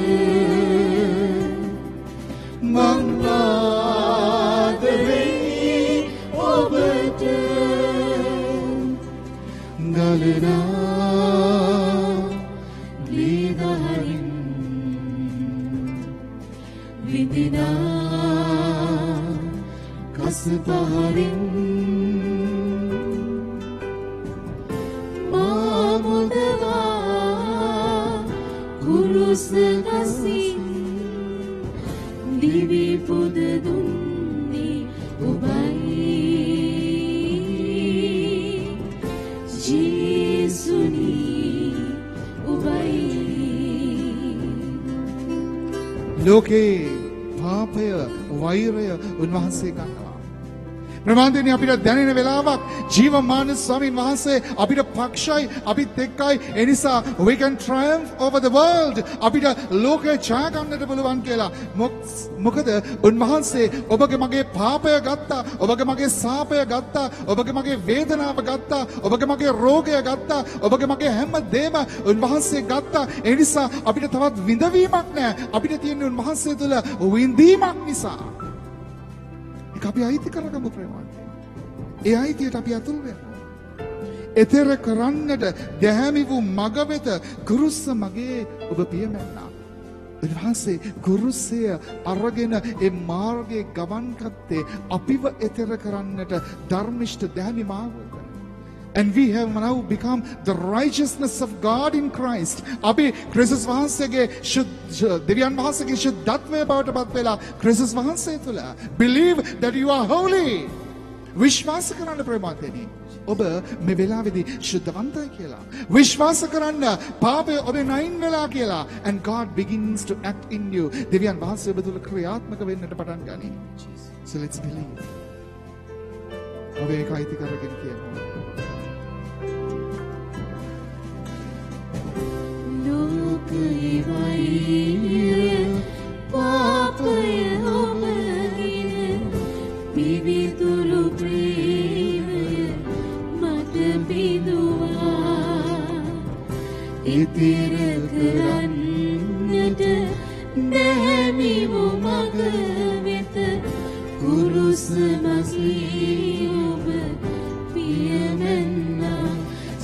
මං ආදරේ ඔබට ගලනා ලීදහරින් විදිනා කසපහරින් මාමුදවා කුරුස ගසින් දිවි පුද දුන්නේ ඔබයි ජේසුනී ඔබයි ලෝකේ පාපය වෛරය උන්වහන්සේ ගන්නවා. ප්‍රමාණයෙන් අපිට දැනෙන වෙලාවක් ජීවමාන ස්වාමීන් වහන්සේ අපිට පක්ෂයි අපිත් එක්කයි. ඒ නිසා we can triumph over the world. අපිට ලෝකේ ජය ගන්නට පුළුවන් කියලා. මොකද උන්වහන්සේ ඔබගේ මගේ පාපය ගත්තා. ඔබගේ මගේ සාපය ගත්තා. ඔබගේ මගේ වේදනාව ගත්තා. ඔබගේ මගේ රෝගය ගත්තා. ඔබගේ මගේ හැම දෙම උන්වහන්සේ ගත්තා. ඒ නිසා අපිට තවත් විඳවීමක් නැහැ. අපිට තියෙන උන්වහන්සේ තුළ විඳීමක් නිසා. අපි අයිති කරගමු ප්‍රේමාන්තේ. ඒ අයිතියට අපි අතුල් වෙනවා. එතෙර කරන්නට දැහැමි වූ මග වෙත කුරුස්ස මගේ ඔබ පියමැන්නා. උන්වහන්සේ කුරුස්සය අරගෙන ඒ මාර්ගයේ ගමන් කත්තේ අපිව එතෙර කරන්නට ධර්මිෂ්ඨ දැහැමි මාර්ගය. And we have now become the righteousness of God in Christ. අපි ක්‍රිස්තුස් වහන්සේගේ දෙවියන් වහන්සේගේ ශුද්ධත්වය බවට පත් වෙලා ක්‍රිස්තුස් වහන්සේ තුළ believe that you are holy. විශ්වාස කරන්න ප්‍රේමාන්තනි. ඔබ මේ වෙලාවේදී ශුද්ධවන්තයි කියලා. විශ්වාස කරන්න පාපය ඔබේ නයින් වෙලා කියලා. And God begins to act in you. දෙවියන් වහන්සේ ඔබ තුළ ක්‍රියාත්මක වෙන්නට පටන් ගනී. So let's believe. ඔබ ඒක අයිති කරගෙන කියනවා. ලෝකයේ වෛරය පාපය ඔබගෙන පිවිතුරු ප්‍රේමය මට පිදුවා ඉතිර කරන්නට දැහැමි වූ මග වෙත කුරුස මසී ඔබ පියමැන්නා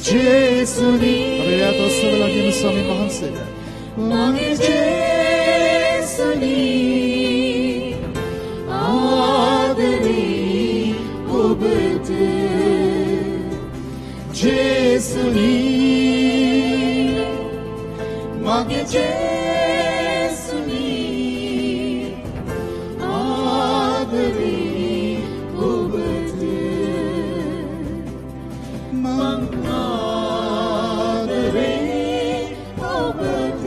ජේසුනී ඔස්සවලා කියන ස්වාමීන් වහන්සේ මගේ ජේසුනී ආදරේ ඔබට ජේසුනී මගේ ජේසුනී ආදරේ ඔබට මං ආදරේ ඔබට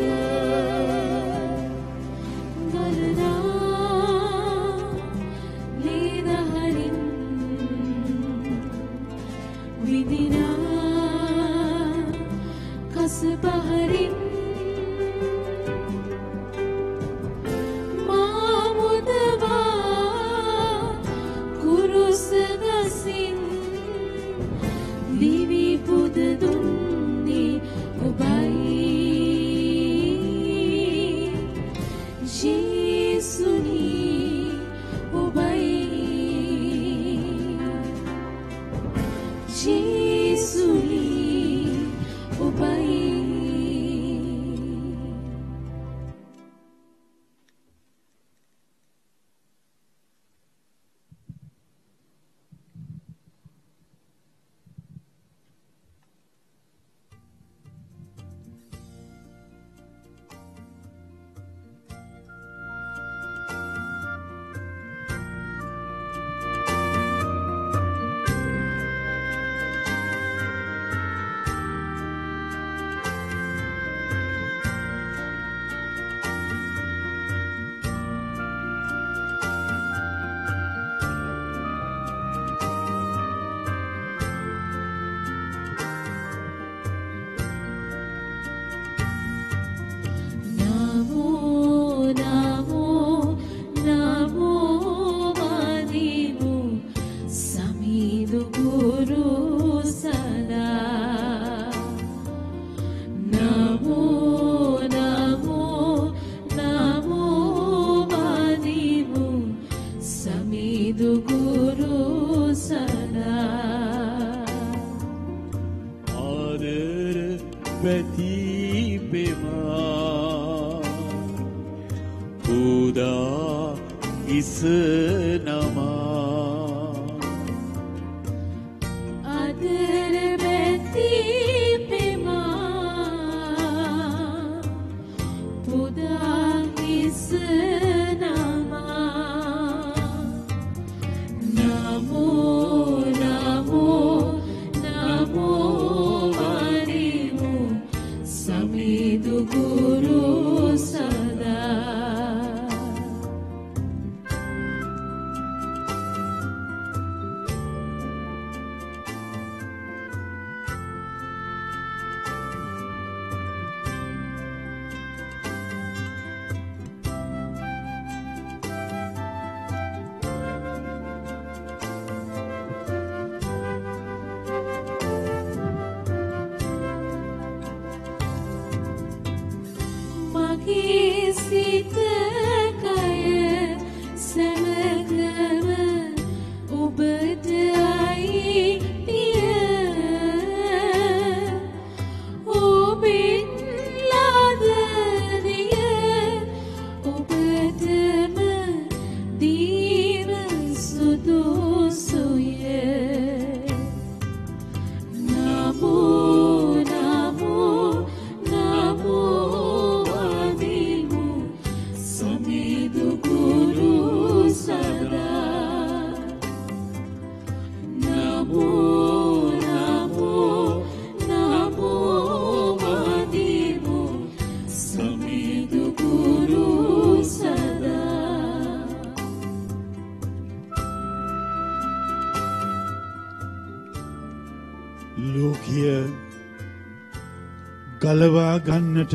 ගලවා ගන්නට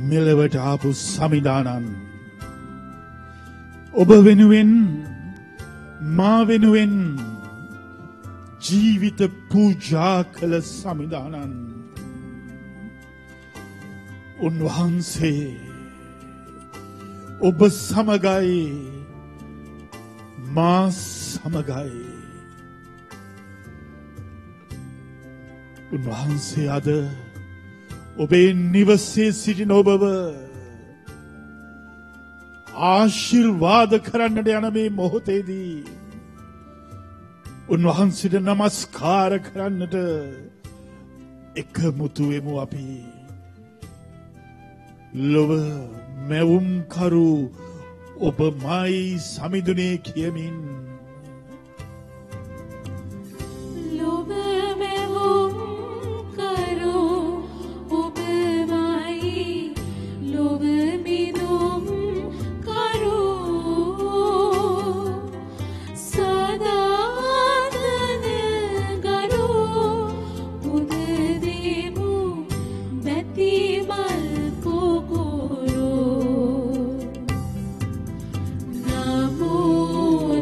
මෙලවට ආපු සමිදානන් ඔබ වෙනුවෙන් මා වෙනුවෙන් ජීවිත පූජා කළ සමිදානන් උන්වහන්සේ ඔබ සමගයි මා සමගයි උන්වහන්සේ අද ඔබේ නිවසේ සිටින ඔබව ආශිර්වාද කරන්නට යන මේ මොහොතේදී උන්වහන්සේට නමස්කාර කරන්නට එකමුතු වෙමු අපි. ලොව මැවුම් කරු ඔබමයි සමිඳුනේ කියමින් Namo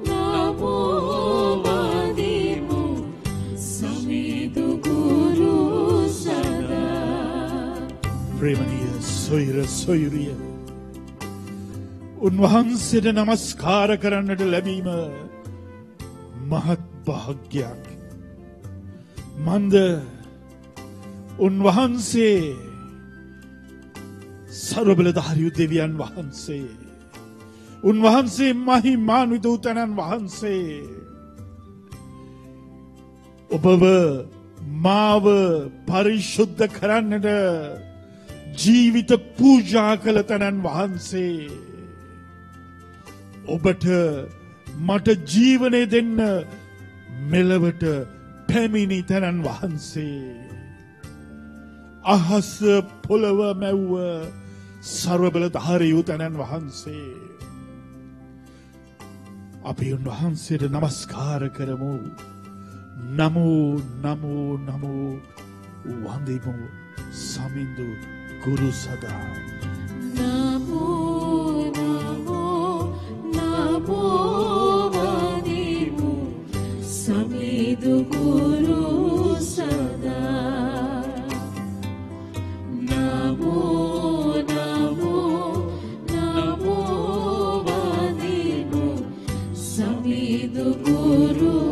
නමෝ වදිමු සමිඳු ගුරු සදා. ප්‍රේමනීය සොයුරිය උන්වහන්සේට නමස්කාර කරන්නට ලැබීම මහත් භාග්‍යයක්. මන්ද උන්වහන්සේ සර්වබලධාරී දෙවියන් වහන්සේ, උන්වහන්සේ මහිමාන්විත උතුමන් වහන්සේ ඔබව මාව පරිශුද්ධ කරන්නට ජීවිත පූජා කළ තනන් වහන්සේ, ඔබට මට ජීවනය දෙන්න මෙලවට පැමිණි තනන් වහන්සේ, අහස පොළව මැව්ව සර්වබලධාරී තනන් වහන්සේ, අපි උන්වහන්සේට නමස්කාර කරමු. නමෝ නමෝ නමෝ වන්දිමු සමිඳු ගුරු සදා. නමෝ වදිමු සමිඳු ගුරු සදා. නමෝ වදිමු සමිඳු ගුරු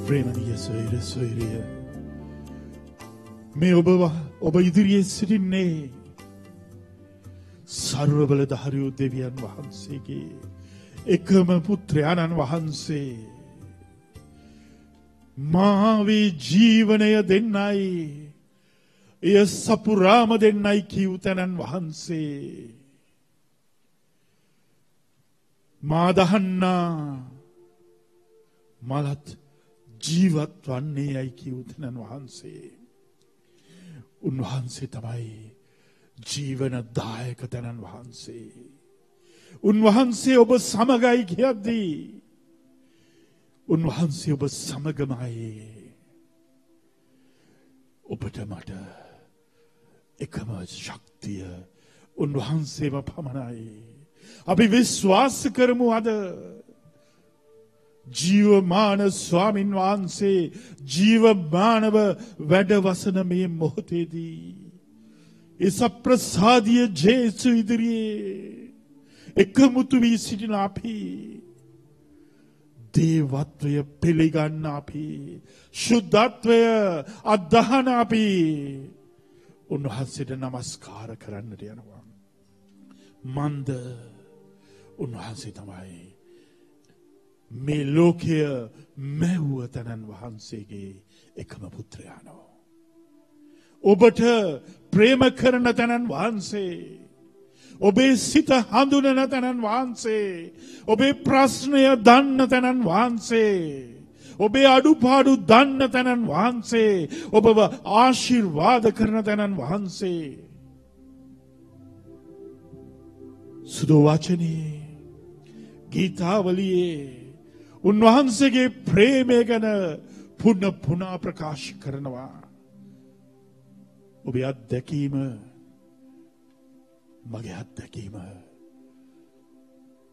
ප්‍රේමනීය සොයුරිය මේ ඔබ ඉදිරියේ සිටින්නේ සර්වබලධාරී දෙවියන් වහන්සේගේ එකම පුත්‍රයාණන් වහන්සේ, මාගේ ජීවනය දෙන්නයි, එය සපුරාම දෙන්නයි කියූ තනන් වහන්සේ, මා දහන්නා මලත් ජීවත් වන්නේ යයි කියූ තනන් වහන්සේ. උන්වහන්සේ තමයි ජීවන දායක තනන් වහන්සේ. උන්වහන්සේ ඔබ සමගයි කියද්දී උන්වහන්සේ ඔබ සමගමයි. ඔබට මට එකම ශක්තිය උන්වහන්සේම පමණයි. අපි විශ්වාස කරමු අද ජීවමාන ස්වාමින් වහන්සේ ජීවමානව වැඩවසන මේ මොහොතේදී ඒ සප්‍රසාදීය ජේසු ඉදිරියේ එකමුතු වී සිටින අපි, දේවත්වය පිළිගන්න අපි, ශුද්ධත්වය අදහන අපි උන්වහන්සේට නමස්කාර කරන්නට යනවා. මන්ද උන්වහන්සේ තමයි මේ ලෝකය මැව්ව තනන් වහන්සේගේ එකම පුත්‍රයාණෝ. ඔබට ප්‍රේම කරන තනන් වහන්සේ, ඔබේ සිත හඳුනන තනන් වහන්සේ, ඔබේ ප්‍රශ්නය දන්න තනන් වහන්සේ, ඔබේ අඩුපාඩු දන්න තනන් වහන්සේ, ඔබව ආශිර්වාද කරන තනන් වහන්සේ. සුදු වචනේ ගීතාවලියේ උන්වහන්සේගේ ප්‍රේමය ගැන පුනා ප්‍රකාශ කරනවා. ඔබේ අත්දැකීම මගේ අත්දැකීම.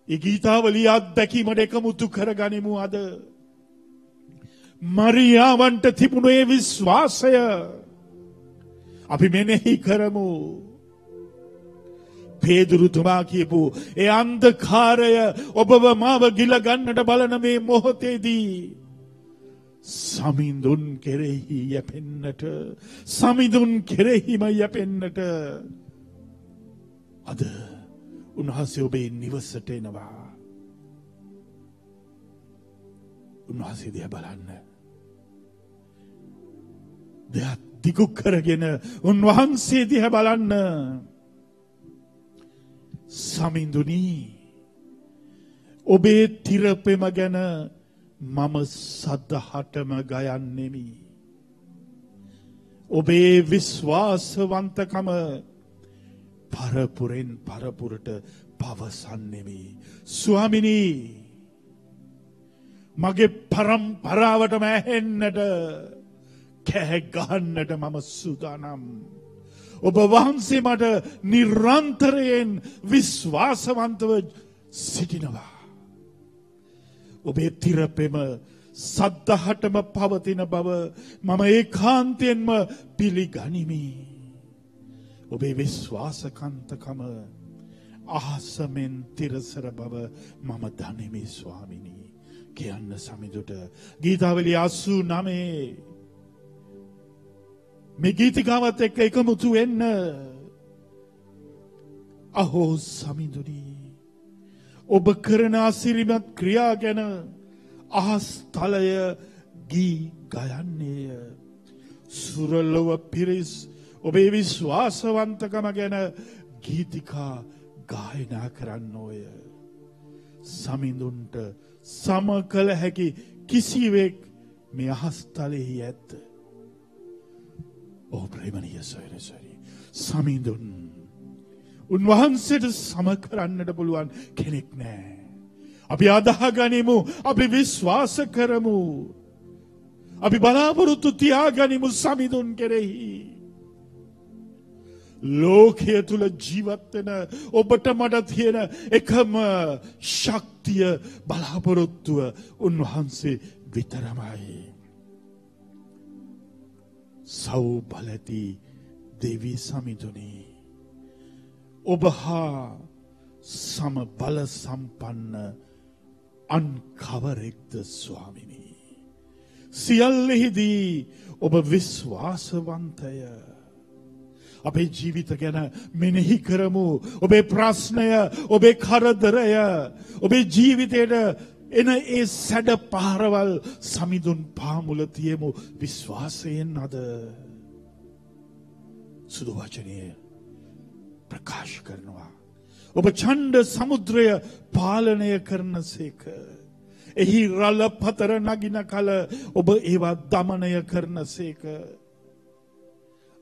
ඒ ගීතාවලිය අත්දැකීමට එකමුතු කරගනිමු. අද මරියාවන්ට තිබුණු ඒ විශ්වාසය අපි මෙනෙහි කරමු. පේදුරුතුමා කියපු ඒ අන්ධකාරය ඔබව මාව ගිල ගන්නට බලන මේ මොහොතේදී සමිඳුන් කෙරෙහි යැපෙන්නට, සමිඳුන් කෙරෙහිම යැපෙන්නට අද උන්වහන්සේ ඔබේ නිවසට එනවා. උන්වහන්සේ දිහා බලන්න. දෙයක් දිගු කරගෙන උන්වහන්සේ දිහා බලන්න. සමිඳුනි ඔබේ තිරපෙම ගැන මම සදහටම ගයන්නෙමි. ඔබේ විශ්වාසවන්තකම පරපුරෙන් පරපුරට පවසන්නෙමි. ස්වාමිනී මගේ පරම්පරාවටම ඇහෙන්නට කෑ ගහන්නට මම සූදානම්. ඔබ වහන්සේ මට නිරන්තරයෙන් විශ්වාසවන්තව සිටිනවා. ඔබේ තිරපෙම සදහටම පවතින බව මම ඒකාන්තයෙන්ම පිළිගනිමි. ඔබේ විශ්වාසකන්තකම අහසමෙන් තිරසර බව මම දනිමි ස්වාමිනී. කියන්න සමිඳුට ගීතාවලිය 89 මේ ගීතිකාවත් එක්ක එකමුතු වෙන්න. අහෝ සමිඳුනි ඔබ කරන අසිරිමත් ක්‍රියා ගැන අහස් තලය ගී ගයන්නේය. සුරලොව පිරිස් ඔබේ විශ්වාසවන්තකම ගැන ගීතිකා ගායනා කරන්නෝය. සමිඳුන්ට සම කළ හැකි කිසිවෙක් මේ අහස් තලෙහි ඇත. ඕ ප්‍රේමණීය සොයරසරි සමිඳුන් උන්වහන්සේට සම කරන්නට පුළුවන් කෙනෙක් නෑ. අපි අදහ ගනිමු, අපි විශ්වාස කරමු, අපි බලාපොරොත්තු තියාගනිමු සමිඳුන් කෙරෙහි. ලෝකය තුල ජීවත් වෙන ඔබට මට තියෙන එකම ශක්තිය බලාපොරොත්තුව උන්වහන්සේ විතරමයි. සෞබලති දෙවි සමිඳුනි ඔබ හා සම බල සම්පන්න අන් කවරෙක්ද ස්වාමිනී. සියල්ලෙහිදී ඔබ විශ්වාසවන්තය. අපේ ජීවිත ගැන මෙනෙහි කරමු. ඔබේ ප්‍රශ්නය, ඔබේ කරදරය, ඔබේ ජීවිතයට එන ඒ සැඩ පාරවල් සමිඳුන් පාමුල තියමු විශ්වාසයෙන්. අද සුදු වචනය ප්‍රකාශ කරනවා. ඔබ ඡණ්ඩ සමුද්‍රය පාලනය කරනසේක. එහි රළ පතර නගින කල ඔබ ඒවා දමනය කරනසේක.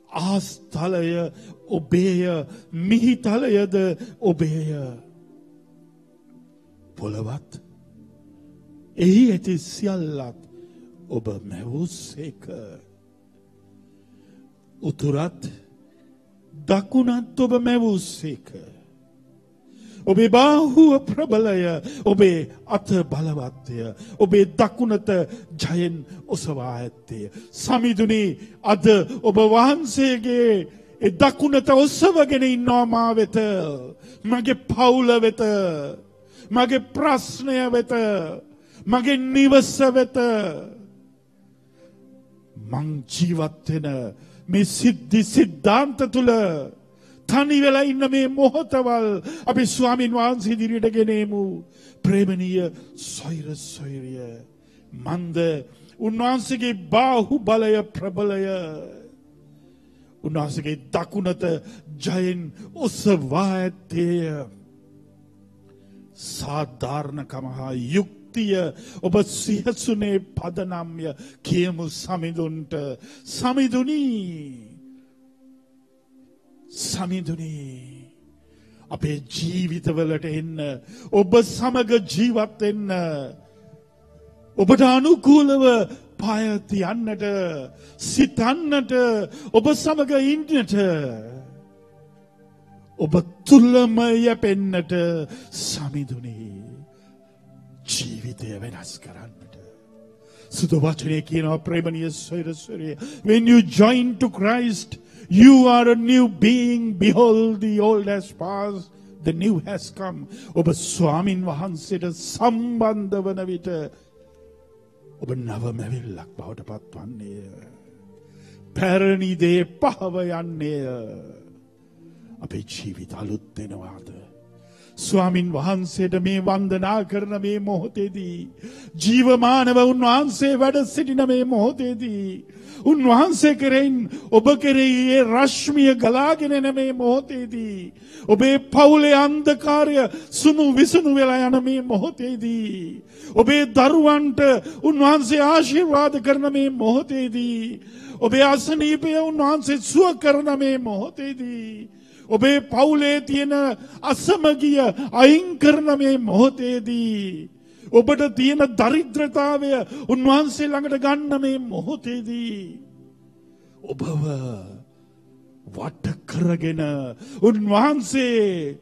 ආස්තලය ඔබේය, මිහිතලයද ඔබේය. පොළවත් එහි ඇති සියල්ලත් ඔබ මැවුසේක. උතුරත් දකුණත් ඔබ මැවුසේක. ඔබේ බාහුව ප්‍රබලය, ඔබේ අත බලවත්ය, ඔබේ දකුණත ජයෙන් ඔසවා ඇත්තේ. සමිඳුනි අද ඔබ වහන්සේගේ ඒ දකුණත ඔසවගෙන ඉන්නවා මා වෙත, මගේ පවුල වෙත, මගේ ප්‍රශ්නය වෙත, මගේ නිවස වෙත. මං ජීවත් වෙන මේ සිද්ධි සිද්ධාන්ත තුල තනි වෙලා ඉන්න මේ මොහොතවල් අපි ස්වාමින් වහන්සේ ඉදිරියට ගෙනෙමු. ප්‍රේමණීය සොයර සොයරිය මන්ද උන්වහන්සේගේ බාහු බලය ප්‍රබලය, උන්වහන්සේගේ දකුණත ජයෙන් ඔසවා ඇත්තේය. සාධාරණකම හා යුක්තිය ඔබ සිහසුනේ පදනම්ය කියමු සමිඳුන්ට. සමිඳුනි සමිඳුනි අපේ ජීවිතවලට එන්න, ඔබ සමග ජීවත් වෙන්න, ඔබට අනුකූලව පාය තියන්නට, සිතන්නට, ඔබ සමග ඉන්නට, ඔබ තුලම යැපෙන්නට සමිඳුනි ජීවිතය වෙනස් කරන්නට. සුදු වචනේ කියනවා ප්‍රේමණීය සොයරසොරිය, when you join to Christ you are a new being. Behold, the old has passed, the new has come. ඔබ ස්වාමින් වහන්සේට සම්බන්ධ වන විට ඔබ නවමැවිල්ලක් බවට පත්වන්නේය. පැරණි දේ පහව යන්නේය. අපේ ජීවිත අලුත් වෙනවාද? ස්වාමින් වහන්සේට මේ වන්දනා කරන මේ මොහොතේදී ජීවමානව උන්වහන්සේ වැඩ සිටින මේ මොහොතේදී උන්වහන්සේ කෙරෙන් ඔබ කෙරෙහි ඒ රශ්මිය ගලාගෙන එන මේ මොහොතේදී ඔබේ පවුලේ අන්ධකාරය සුණු විසුණු වෙලා යන මේ මොහොතේදී ඔබේ දරුවන්ට උන්වහන්සේ ආශිර්වාද කරන මේ මොහොතේදී ඔබේ අසනීපය උන්වහන්සේ සුව කරන මේ මොහොතේදී ඔබේ පවුලේ තියෙන අසමගිය අයින් කරන මේ මොහොතේදී ඔබට තියෙන දරිද්‍රතාවය උන්වහන්සේ ළඟට ගන්න මේ මොහොතේදී ඔබව වට කරගෙන උන්වහන්සේ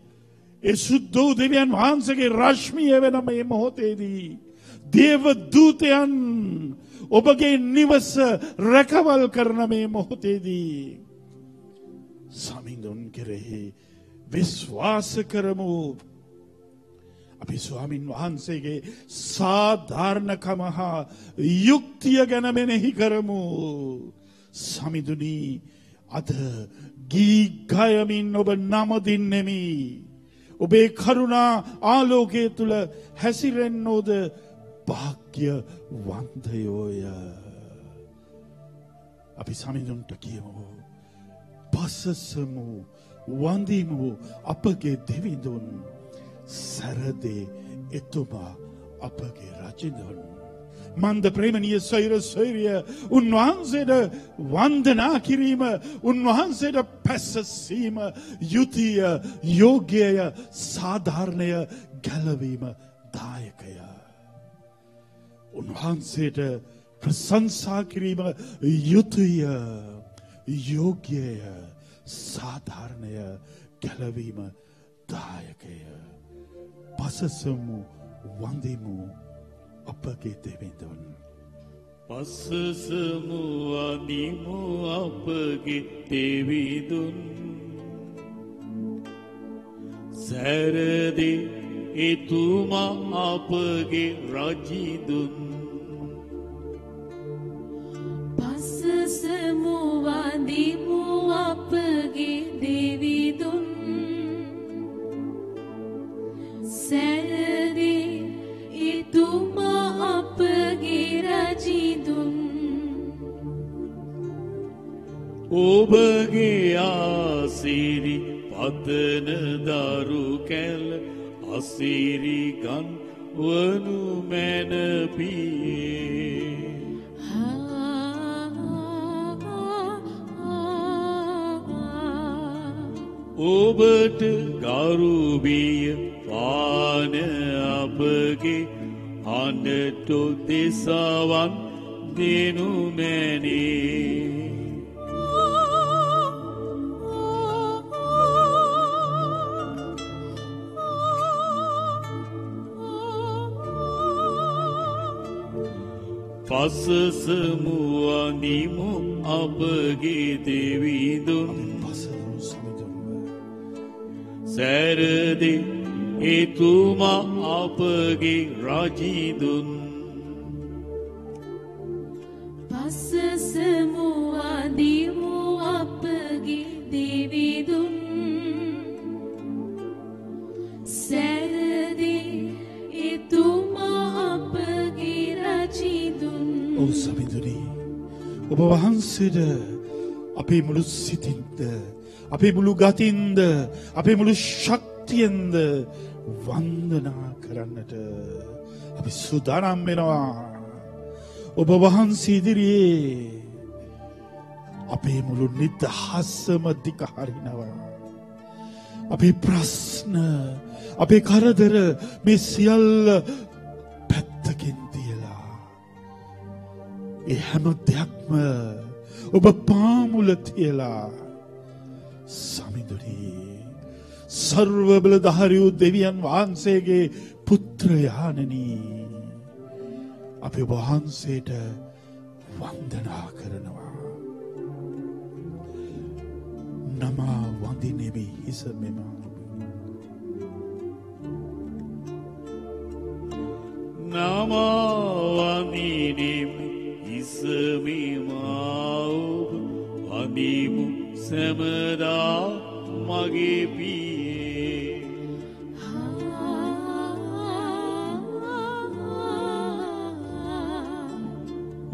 ඒ සුද්ධ දෙවියන් වහන්සේගේ රශ්මිය වෙන මේ මොහොතේදී දේව දූතයන් ඔබගේ නිවස රැකවල් කරන මේ මොහොතේදී සමිඳුන් කෙරෙහි විශ්වාස කරමු. අපි ස්වාමින් වහන්සේගේ සාධාරණකම හා යුක්තිය ගැන මෙනෙහි කරමු. සමිඳුනි අද ගී ගයමින් ඔබ නමදින්නෙමි. ඔබේ කරුණා ආලෝකයේ තුල හැසිරෙන්නෝද භාග්‍යවන්තයෝය. අපි සමිඳුන්ට කියමු පසසමු වන්දිමු අපගේ දෙවිඳුන් සරදේ එතුමා අපගේ රජිඳුන්. මන්ද ප්‍රේමණීය සොයුර සොයුරිය උන්වහන්සේට වන්දනා කිරීම උන්වහන්සේට පැසසීම යුතිය යෝග්‍යය සාධාරණය ගැලවීම දායකය. උන්වහන්සේට ප්‍රශංසා කිරීම යුතුය යෝග්‍යය සාධාරණය ගැලවීම දායකය. පසසමු වන්දිමු අපගේ දෙවිඳුන්. පසසමු වන්දිමු අපගේ දෙවිඳුන් සරදේ එතුමා අපගේ රජිඳුන්. පසසමු වන්දිමු අපගේ දෙවිඳුන් සරදේ එතුමා අපගේ රජිඳුන්. ඔබගේ ආසිරි පතන දරු කැල අසිරි ගන් වනු මැන පියේ. ඔබට ගරුබිය පාන අපගේ අනටු දෙසවන් දෙනු මැනේ. පසසමු වන්දිමු අපගේ දෙවිඳුන් සරදේ එතුමා අපගේ රජිඳුන්. පසසමු වන්දිමු අපගේ දෙවිඳුන් සරදේ එතුමා අපගේ රජිඳුන්. ඔව් සමිඳුනි ඔබ වහන්සේට අපේ මුළු සිතින්ද අපේ මුළු ගතින්ද අපේ මුළු ශක්තියෙන්ද වන්දනා කරන්නට අපි සූදානම් වෙනවා. ඔබ වහන්සේ ඉදිරියේ අපේ මුළු නිදහසම දික හරිනවා. අපේ ප්‍රශ්න අපේ කරදර මේ සියල්ල පැත්තකින් තියලා ඒ හැම දෙයක්ම ඔබ පාමුල තියලා සමිඳුනි සර්ව බලධාරී වූ දෙවියන් වහන්සේගේ පුත්‍රයාණනි අපි ඔබ වහන්සේට වන්දනා කරනවා. නමා වඳිනෙමි හිස මෙම නමා වඳිනෙමි හිස මෙමා වඳිමු සමදා මගේ පියේ.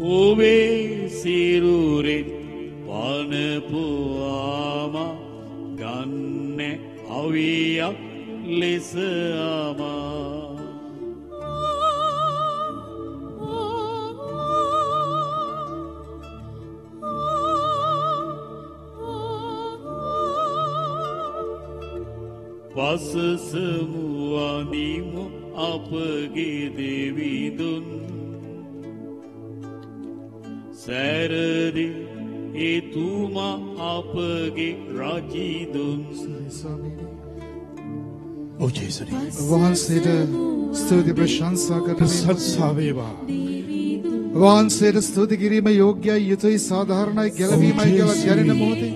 ඔබේ සිරුරෙන් පනපුවාම ගන්න අවියක් ලෙස ආමා පසසමුවනිමු අපගේ දෙවිඳුන් සැරදි එතුමා අපගේ රජිදුන් ඔව් ජේසුනේ වහන්සේට ස්තුති ප්‍රශංසා කරනවා. ප්‍රශංසා වේවා. වහන්සේට ස්තුති කිරීම යෝග්‍යයි, යුතුයි, සාධාරණයි, ගැලවීමයි කියලා දැනෙන මොහොතේ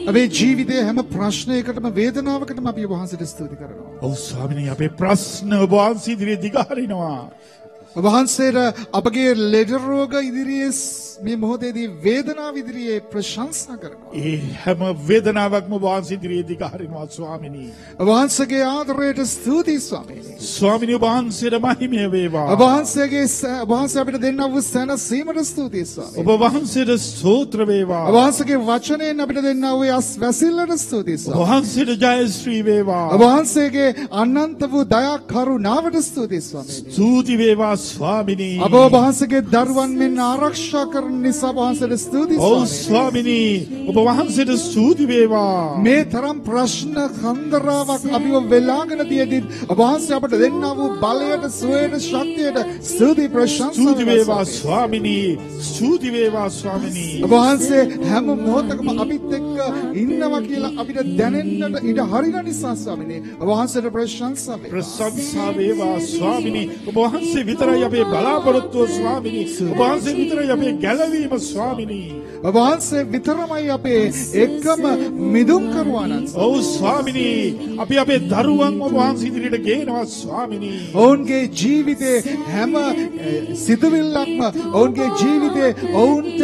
අපේ ජීවිතයේ හැම ප්‍රශ්නයකටම වේදනාවකටම අපි වහන්සේට ස්තුති කරනවා. ඔව් ස්වාමිනේ අපේ ප්‍රශ්න ඔබ වහන්සේ ඉදිරියේ දිගහරිනවා. වහන්සේට අපගේ ලෙඩ රෝග ඉදිරියේ මේ මොහොතේදී වේදනාව ඉදිරියේ ප්‍රශංසා කරනවා. ඒ හැම වේදනාවක්ම ඔබ වහන්සේ ඉදිරියේ දිගහරිනවා ස්වාමිනේ. වහන්සේගේ ආදරයට ස්තුතියි ස්වාමීනි. ස්වාමිනේ ඔබ වහන්සේට මහිමය වේවා. වහන්සේ අපිට දෙන්නා වූ සැනසීමට ස්තුතියි ස්වාමීනි. ඔබ වහන්සේට ස්තෝත්‍ර වේවා. වහන්සේගේ වචනයෙන් අපිට දෙන්නා වූ වැසිල්ලට ස්තුතියි ඔබ ස්වාමීනි. වහන්සේට ජයශ්‍රී වේවා. වහන්සේගේ අනන්ත වූ දයා කරුණාවට ස්තුතියි ස්වාමීනි. ස්තුති වේවා ස්වාමිනේ. අප වහන්සේගේ දරුවන් මෙන් ආරක්ෂා කරන නිසා වහන්සේට ස්තුතියි ඔව් ස්වාමීනි. ස්වාමිනේ ඔබ වහන්සේට ස්තුති වේවා. මේ තරම් ප්‍රශ්න කන්දරාවක් අපිව වෙලාගෙන තියෙද්දි වහන්සේ අපට දෙන්නා වූ බලයට, සුවයට, ශක්තියට ස්තුති ප්‍රශංසා ස්තුති වේවා ස්වාමිනේ. ස්තුති වේවා ස්වාමිනේ. වහන්සේ හැම මොහොතකම අපිත් එක්ක ඉන්නවා කියලා අපිට දැනෙන්නට ඉඩ හරින නිසා ස්වාමිනේ වහන්සේට ප්‍රශංසා වේවා. ප්‍රශංසා වේවා ස්වාමිනේ. ඔබ වහන්සේ විතරයි අපේ බලාපොරොත්තුව ස්වාමිනේ. ඔබ වහන්සේ විතරයි අපේ ගැලවීම ස්වාමිනේ. වහන්සේ විතරමයි අපේ එකම මිදුම් කරුවාණන්. ඔව් ස්වාමිනේ අපි අපේ දරුවන් ඔබ වහන්සේ ඉදිරියට ගේනවා ස්වාමිනේ. ඔවුන්ගේ ජීවිතේ හැම සිතුවිල්ලක්ම ඔවුන්ගේ ජීවිතේ ඔවුන්ට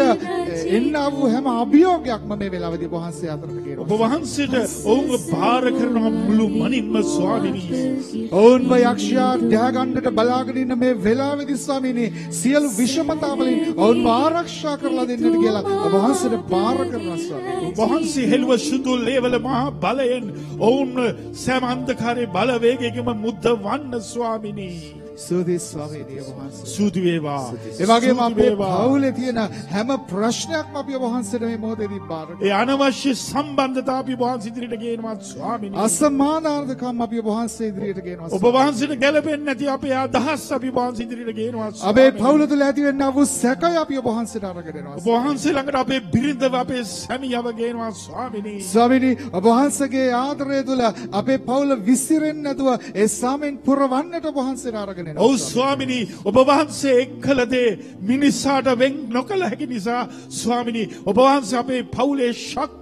එන්නා වූ හැම අභියෝගයක්ම මේ වෙලාවේදී වහන්සේ අතරට ගේනවා. ඔබ වහන්සේට ඔවුන්ව බාර කරන මුළු මනින්ම ස්වාමිනේ. ඔවුන්ව යක්ෂයා දැගන්නට බලාගෙන ඉන්න මේ වෙලාවේදී ස්වාමීනි සියලු විෂමතාවලින් ඔවුන්ව ආරක්ෂා කරලා දෙන්නට කියලා ඔබ වහන්සේට බාර කරනවා ස්වාමීනි. ඔබ වහන්සේ හෙළුව සුදු ලේවල මහා බලයෙන් ඔවුන් සෑම අන්ධකාරයේ බලවේගයකම මුද්දවන්න ස්වාමිනේ. ස්තුතියි ස්වාමීනි වහන්සේ. ස්තුති වේවා. ඒ වගේම අපේ පවුලේ තියෙන හැම ප්‍රශ්නයක්ම අපි වහන්සේට මේ මොහොතේදී බාර කරනවා. ඒ අනවශ්‍ය සම්බන්ධතා අපි වහන්සේ ඉදිරියට ගේනවා ස්වාමිනේ. අසමානාර්ථකම් අපි වහන්සේ ඉදිරියට ගේනවා. ඔබ වහන්සේට ගැළපෙන්නේ නැති අපේ අදහස් අපි වහන්සේ ඉදිරියට ගේනවා අපේ ස්වාමිනේ. පවුල තුළ ඇති වෙන්නා වූ සැකය අපි වහන්සේට අරගෙන එනවා. ඔබ වහන්සේ ළඟට අපේ බිරිඳව අපේ සැමියව ගේනවා ස්වාමිනේ. ස්වාමීනි ඔබ වහන්සේගේ ආදරය තුළ අපේ පවුල විසිරෙන්නේ නැතුව ඒ සාමෙන් පුරවන්නට ඔබ වහන්සේට අරගෙන එනවා. ඔව් ස්වාමිනේ ඔබ වහන්සේ එක්කල දේ මිනිසාට වෙන් නොකළ හැකි නිසා ස්වාමිනේ ඔබ වහන්සේ අපේ පවුලේ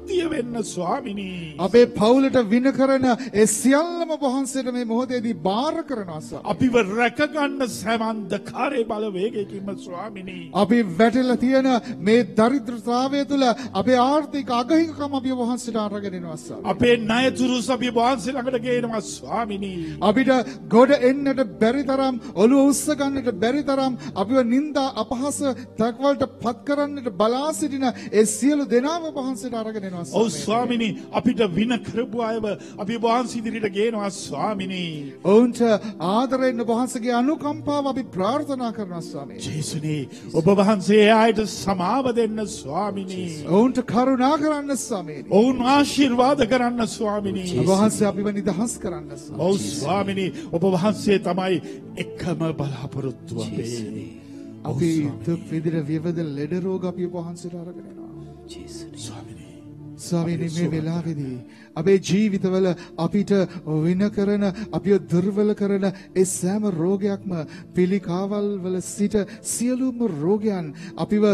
ශක්තිය වෙන්න ස්වාමිනේ. අපේ පවුලට වින කරන ඒ සියල්ලම ඔබ වහන්සේට මේ මොහොතේදී බාර කරනවා ස්වාමීනි. අපිව රැකගන්න සෑම අන්ධකාරයේ බලවේගයකින්ම ස්වාමිනේ. අපි වැටෙලා තියෙන මේ දරිද්‍රතාවය තුළ අපේ ආර්ථික අගහිඟකම් අපි ඔබ වහන්සේට අරගෙන එනවා ස්වාමීනි. අපේ ණයතුරුස් අපි වහන්සේ ළඟට ගේනවා ස්වාමිනේ. අපිට ගොඩ එන්නට බැරි තරම් ඔළුව උස්ස ගන්නට බැරි තරම් අපිව නිന്ദා අපහාස තක්වලට පත් කරන්නට බලා සිටින ඒ සියලු දෙනාම වහන්සේට අරගෙන එනවා ඔව් ස්වාමිනේ අපිට වින කරපු අයව අපි වහන්සේ ඉදිරියට ගේනවා ස්වාමිනේ. ඔවුන්ට ආදරයෙන් වහන්සේගේ අනුකම්පාව අපි ප්‍රාර්ථනා කරනවා ස්වාමීනි. ජේසුනේ ඔබ වහන්සේ ආයත සමාව දෙන්න ස්වාමිනේ. ඔවුන්ට කරුණා කරන්න ස්වාමීනි. ඔවුන් ආශිර්වාද කරන්න ස්වාමිනේ. ඔබ වහන්සේ අපිව නිදහස් කරන්න ස්වාමීනි. ඔව් ස්වාමිනේ ඔබ වහන්සේ තමයි එකම බලාපොරොත්තුව අපේ. අපි දුක් විඳින විවිධ ලෙඩ රෝග අපි ඔබ වහන්සේට අරගෙන එනවා. ස්වාමිනේ ස්වාමීනි මේ වෙලාවේදී අපේ ජීවිතවල අපිට වින කරන අපිව දුර්වල කරන ඒ සෑම රෝගයක්ම පිළිකාවල් වල සිට සියලුම රෝගයන් අපිව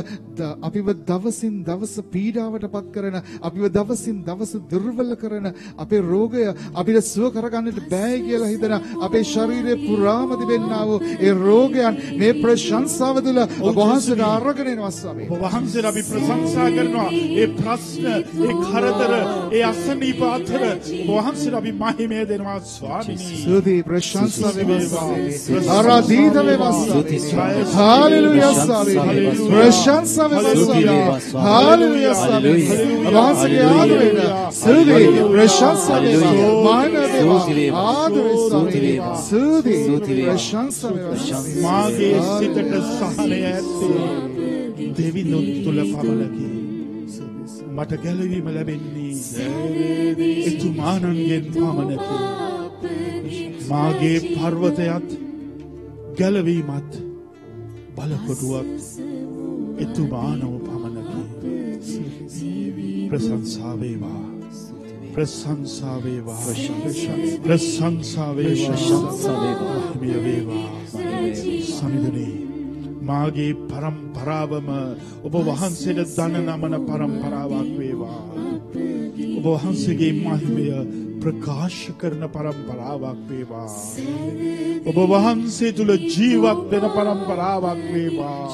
දවසින් දවස පීඩාවට පත් කරන අපිව දවසින් දවස දුර්වල කරන අපේ රෝගය අපිට සුව කරගන්නට බෑ කියලා හිතන අපේ ශරීරයේ පුරාම තිබෙනා වූ ඒ රෝගයන් මේ ප්‍රශංසාව තුළ වහන්සේට අරගෙන එනවා ස්වාමීනි. ඔබ වහන්සේට අපි ප්‍රශංසා කරනවා. ඒ ප්‍රශ්න, ඒ කරදර, ඒ අසනීප අතර වහන්සේට අපි මහිමය දෙනවා ස්වාමීනි. Sudi prashansa vevasa. Aradhita vevasa. Hallelujah Swami. Prashansa vevasa. Hallelujah Swami. Vahasage aadurena. Sudi prashansa vevasa. Mana deva. Aadure Swami. Sudi prashansa vevasa. මාගේ සිතට සහනය ඇත්තේ දෙවිඳුන් තුල පමණකි. මට ගැලවීම ලැබෙන්නේ එතුමාණන්ගෙන් පමණකි. මාගේ පර්වතයත් ගැලවීමත් බලකොටුවත් එතුමාණව පමණකි. ප්‍රශංසා වේවා. ප්‍රශංසා වේවා. ප්‍රශංසා වේවා. මහිමය වේවා. සමිඳුනේ මාගේ පරම්පරාවම ඔබ වහන්සේට දන නමන පරම්පරාවක් වේවා. ඔබ වහන්සේගේ මහිමය ප්‍රකාශ කරන පරම්පරාවක් වේවා. ඔබ වහන්සේ තුල ජීවත් වෙන පරම්පරාවක් වේවා.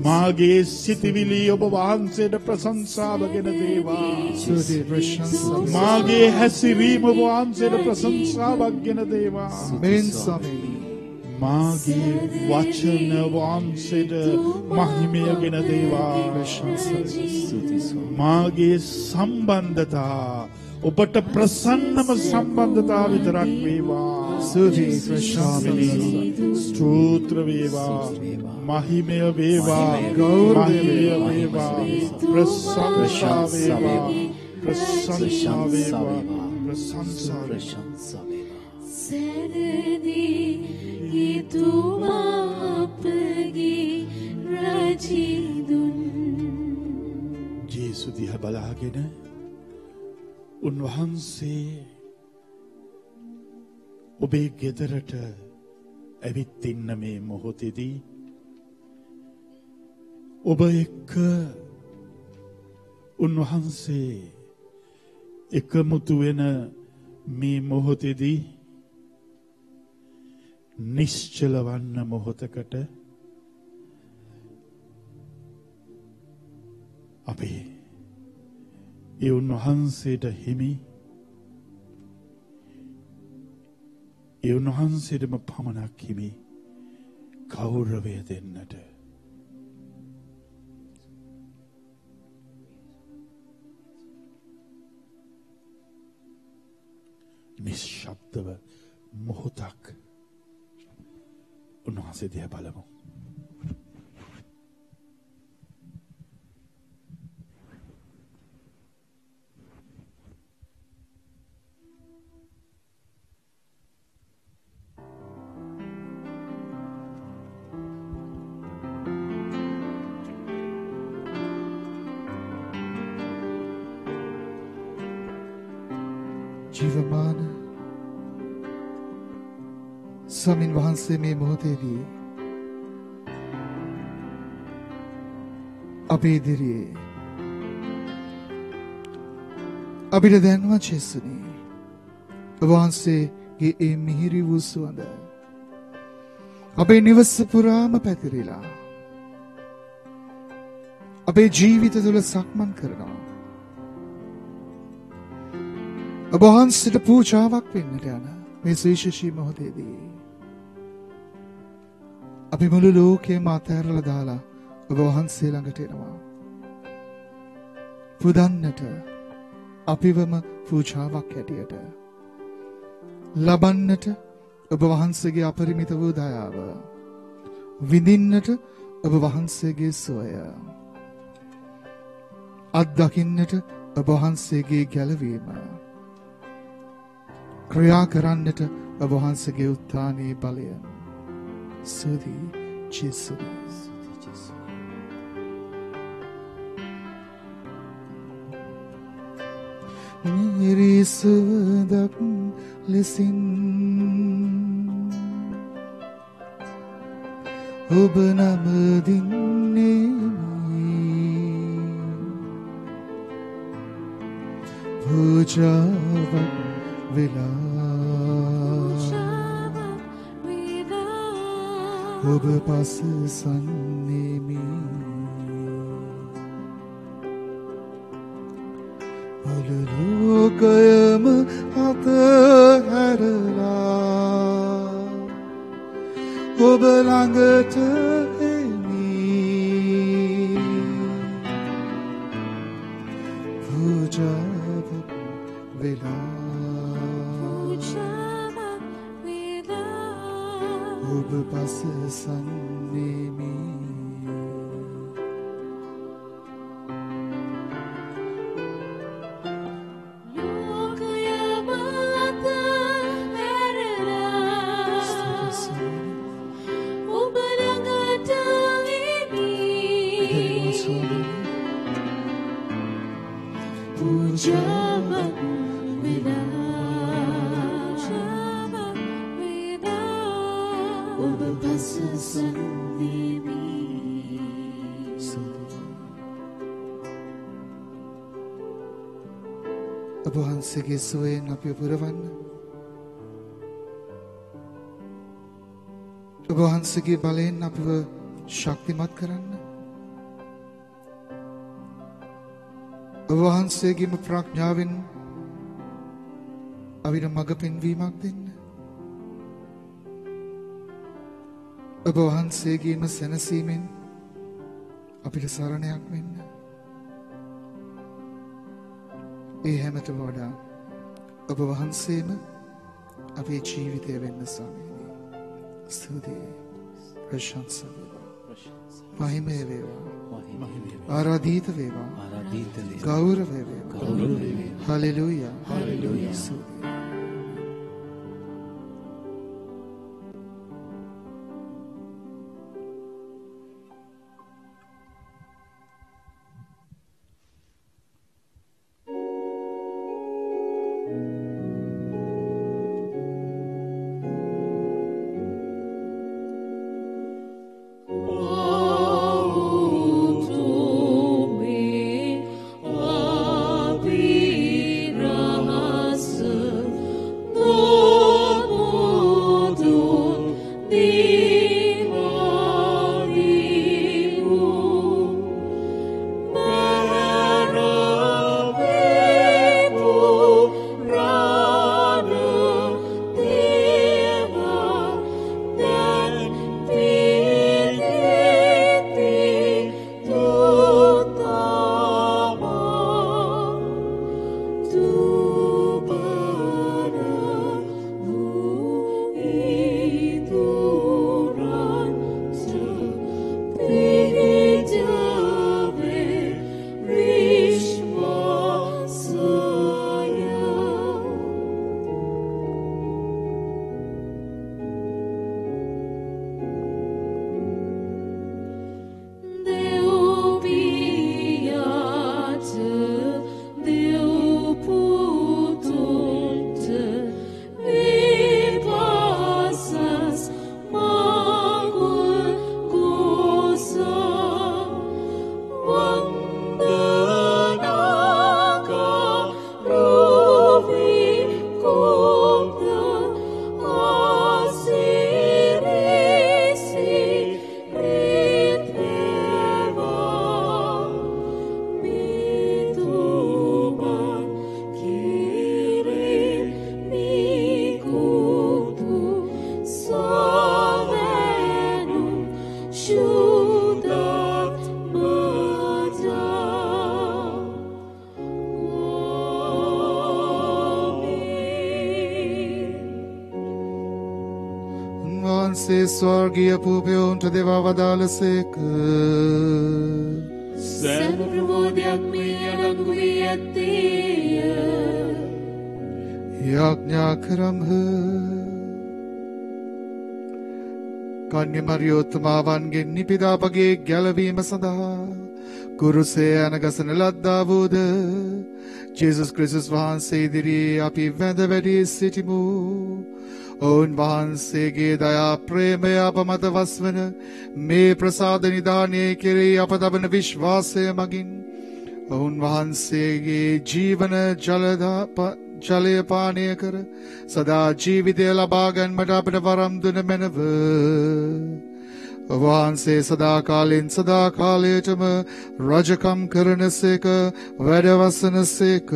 මාගේ සිතවිලි ඔබ වහන්සේට ප්‍රශංසාවගෙන දේවා. මාගේ හැසිරීම ඔබ වහන්සේට ප්‍රශංසාවක්ගෙන දේවා. මාගේ වචන වහන්සේට මහිමයගෙන දේවා. මාගේ සම්බන්ධතා ඔබට ප්‍රසන්නම සම්බන්ධතා විතරක් වේවා. ස්තෝත්‍ර වේවා. මහිමය වේවා. ගෞරවය වේවා. ප්‍රශංසා වේවා. ප්‍රශංසා වේවා. ප්‍රශංසා වේවා. එතුමා අපගේ රජිදුන්. ජේසු දිහා බලාගෙන උන්වහන්සේ ඔබේ ගෙදරට ඇවිත් ඉන්න මේ මොහොතේදී ඔබ එක්ක උන්වහන්සේ එකමුතු වෙන මේ මොහොතේදී නිශ්චල වන්න මොහොතකට අපි ඒ උන්වහන්සේට හිමි ඒ උන්වහන්සේටම පමණක් හිමි ගෞරවය දෙන්නට නිශ්ශබ්දව මොහොතක් උන්වහන්සේ දිහා බලමු. ජීවමාන ස්වාමින් වහන්සේ මේ මොහොතේදී අපේ ඉදිරියේ අපිට දැන්වා ජේසුනි ඔබ වහන්සේගේ ඒ මිහිරි වූ සුවඳ අපේ නිවස පුරාම පැතිරිලා අපේ ජීවිත තුළ සක්මන් කරනවා. ඔබ වහන්සේට පූජාවක් වෙන්නට යන මේ සවිශේෂී මොහොතේදී අපි මුළු ලෝකෙම අතහැරලා දාලා ඔබ වහන්සේ ළඟට එනවා. පුදන්නට අපිවම පූජාවක් හැටියට ලබන්නට ඔබ වහන්සේගේ අපරිමිත වූ දයාව විඳින්නට ඔබ වහන්සේගේ සුවය අත්දකින්නට ඔබ වහන්සේගේ ගැලවීම ක්‍රියා කරන්නට ඔබ වහන්සේගේ උත්ථානයේ බලය සුදී ජේසුස් මිහිරි සුවඳක් ලෙසින් ඔබ නමදින්නේ පූජාවක් වෙලා ඔබ පස සන්නේමි මුළු ඔබ ළඟට එමි පූජාවක් වෙලා ඔබ පස සම්නෙමි ඔබ වහන්සේගේ සුවයෙන් අපි පුරවන්න. ඔබ වහන්සේගේ බලයෙන් අපිව ශක්තිමත් කරන්න. ඔබ වහන්සේගේම ප්‍රඥාවෙන් අපිට මඟ පෙන්වීමක් දෙන්න. ඔබ වහන්සේගේම සැනසීමෙන් අපිට සරණයක් වෙන්න. ඒ හැමත වඩා ඔබ වහන්සේම අපේ ජීවිතය වෙන්න ස්වාමීනි. ස්තුතියි. ප්‍රශංසා වේවා. මහිමය වේවා. ආරාධිත වේවා. ගෞරවය වේවා. හලෙලූයා. ස්තුතියි. ස්වර්ගීය පූපයෝන්ට දෙවා වදාළසේක. සෑම ප්‍රමෝදයක් මේ අනගු වී ඇත්තේය. යාඥා කරම්හ. කන්‍ය මරියෝත්තමාවන්ගෙන් නිපිදාපගේ ගැලවීම සඳහා කුරුසේ යන ගසන ලද්දා වූද ජේසුස් ක්‍රිස්තුස් වහන්සේ ඉදිරියේ අපි වැඳ වැඩී සිටිමු. ඔවුන් වහන්සේගේ දයා ප්‍රේමය අප මත වස්වන මේ ප්‍රසාද නිධානය කෙරෙහි අප තබන විශ්වාසය මගින් ඔවුන් වහන්සේගේ ජීවන ජලය පානය කර සදා ජීවිතය ලබා ගැන්මට අපට වරම් දුන මැනව. වහන්සේ සදාකාලෙන් සදාකාලයටම රජකම් කරනසේක වැඩවසනසේක.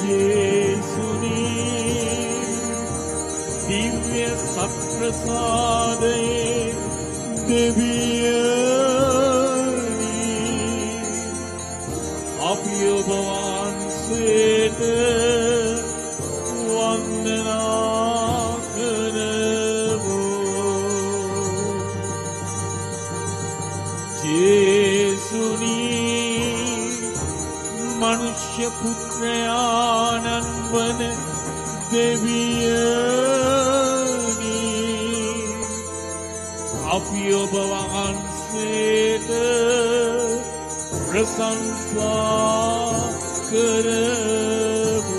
යේසුනි දිව්‍ය සත්ප්‍රසාදයේ දෙවියනි අපි ඔබ වහන්සේට වන්දනා කරමු. යේසුනි මනුෂ්‍ය පුත්‍රයාණන් වන දෙවියනි අපි ඔබ වහන්සේට ප්‍රශංසා කරමු.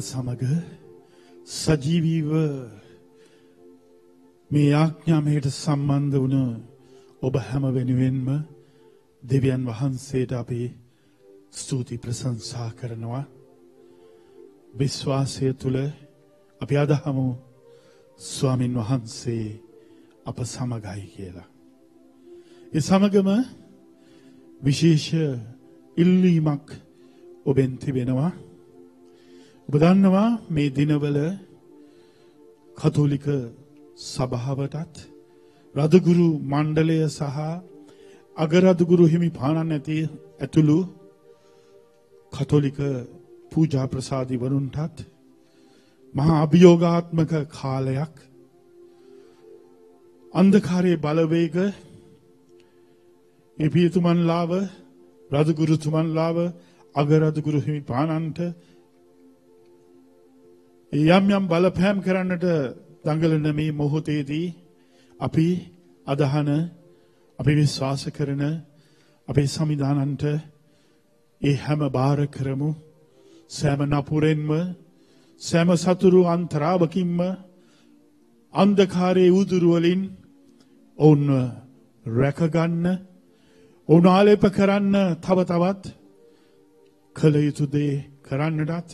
සමග සජීවීව මේ ආඥාමයට සම්බන්ධ වුණ ඔබ හැම වෙනුවෙන්ම දෙවියන් වහන්සේට අපි ස්තුති ප්‍රශංසා කරනවා. විශ්වාසය තුළ අපි අදහමු ස්වාමින් වහන්සේ අප සමගයි කියලා. ඒ සමගම විශේෂ ඉල්ලීමක් ඔබෙන් තිබෙනවා. ඔබ දන්නවා මේ දිනවල කතෝලික සභාවටත් රදගුරු මණ්ඩලය සහ අගරදගුරු හිමිපාණන් ඇතුළු කතෝලික පූජා ප්‍රසාදිවරුන්ටත් මහා අභියෝගාත්මක කාලයක් අන්ධකාරයේ බලවේග එපියතුමන්ලාව රදගුරුතුමන්ලාව අගරදගුරු හිමිපාණන්ට යම් යම් බලපෑම් කරන්නට දඟලන මේ මොහොතේදී අපි අදහන අපි විශ්වාස කරන අපේ සමිදානන්ට ඒ හැම බාර කරමු. සෑම නපුරෙන්ම සෑම සතුරු අන්තරාවකින්ම අන්ධකාරයේ උදුරු වලින් ඔවුන්ව රැකගන්න ඔවුන් ආලේප කරන්න තව තවත් කළ යුතු දේ කරන්නටත්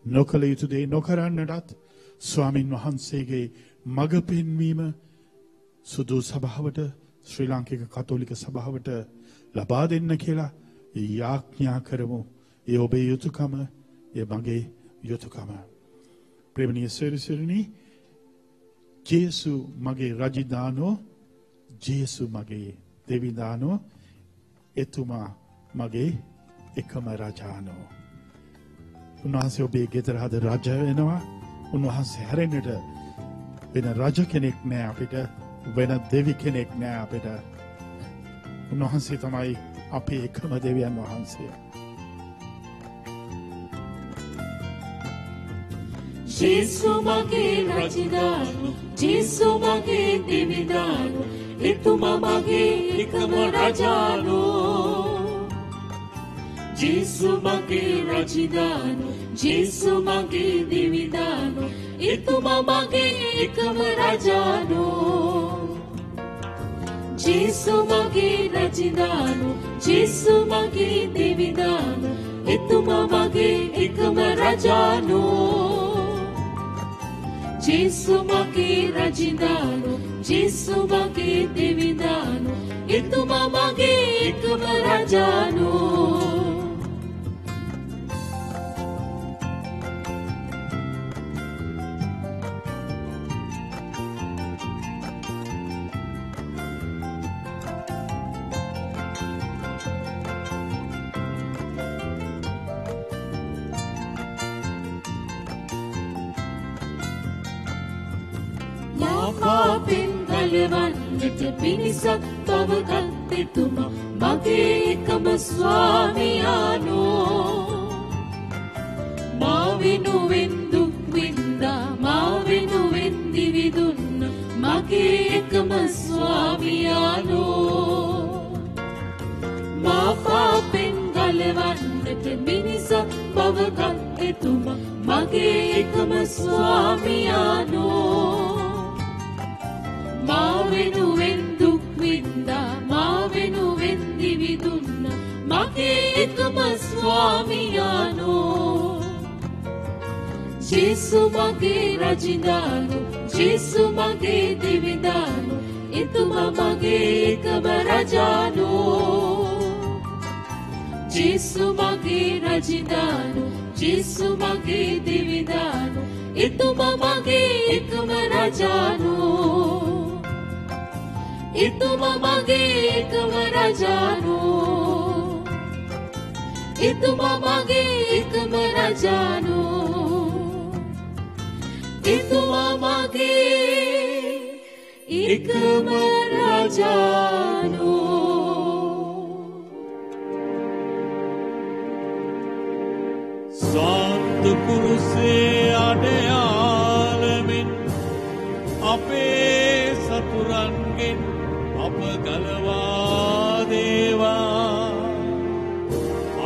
නොකළ යුතු දේ නොකරන්නටත් ස්වාමින් වහන්සේගේ මඟ පෙන්වීම සුදු සභාවට ශ්‍රී ලාංකික කතෝලික සභාවට ලබා දෙන්න කියලා යාඥා කරමු. ඒ ඔබේ යුතුයකම, ඒ මගේ යුතුයකම. ප්‍රේමණීය සොයුරිනි, ජේසු මගේ රජිදානෝ, ජේසු මගේ දෙවිදානෝ, එතුමා මගේ එකම රජානෝ. උන්වහන්සේ ඔබේ ගෙදර හද රජ වෙනවා. උන්වහන්සේ හැරෙන්නට වෙන රජ කෙනෙක් නෑ අපිට, වෙන දෙවි කෙනෙක් නෑ අපිට. උන්වහන්සේ තමයි අපේ එකම දෙවියන් වහන්සේ. ජේසු මගේ රජදානු, ජේසු මගේ දෙවිදානු, එතුමා මගේ එකම රජානෝ. ජේසු මගේ රජදානු, ජේසු මගේ දෙවිදානු, එතුමා මගේ එකම රජානෝ. ජේසු මගේ රජදානු, ජේසු මගේ දෙවිදානු, එතුමා මගේ එකම රජානෝ. ජේසු මගේ රජින්දානු ජේසු මගේ දෙවිදානු එතුමා මගේ එකම රජානු පාපෙන් ගලවන්නට පිණිසක් තවගත් එතුමා මගේ එකම ස්වාමියානෝ මා වෙනුවෙන් දුක් විඳා මා වෙනුවෙන් දිවි දුන්න මගේ එකම ස්වාමියානෝ මා පාපෙන් ගලවන්නට පිණිසක් තවගත් එතුමා මගේ එකම ස්වාමියානෝ මා වෙනුවෙන් දුක් විඳා මා වෙනුවෙන් දිවි දුන්න මගේ එකම ස්වාමියානෝ ජේසු මගේ රජින්දානු ජේසු මගේ දෙවිදානු එතුමා මගේ එකම රජානෝ ජේසු මගේ රජින්දානු ජේසු මගේ දෙවිදානු එතුමා මගේ එකම රජානෝ එතුමා මගේ එකම රජානෝ එතුමා මගේ එකම රජානෝ එතුමා මගේ එකම රජානෝ සාන්ත කුරුසේ අඩයාලමින් අපේ සතුරන්ගෙන් අප ගලවා දේවා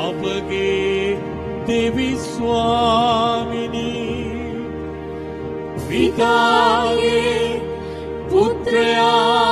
අපගේ දෙවි ස්වාමිනී පිතාගේ පුත්‍රයා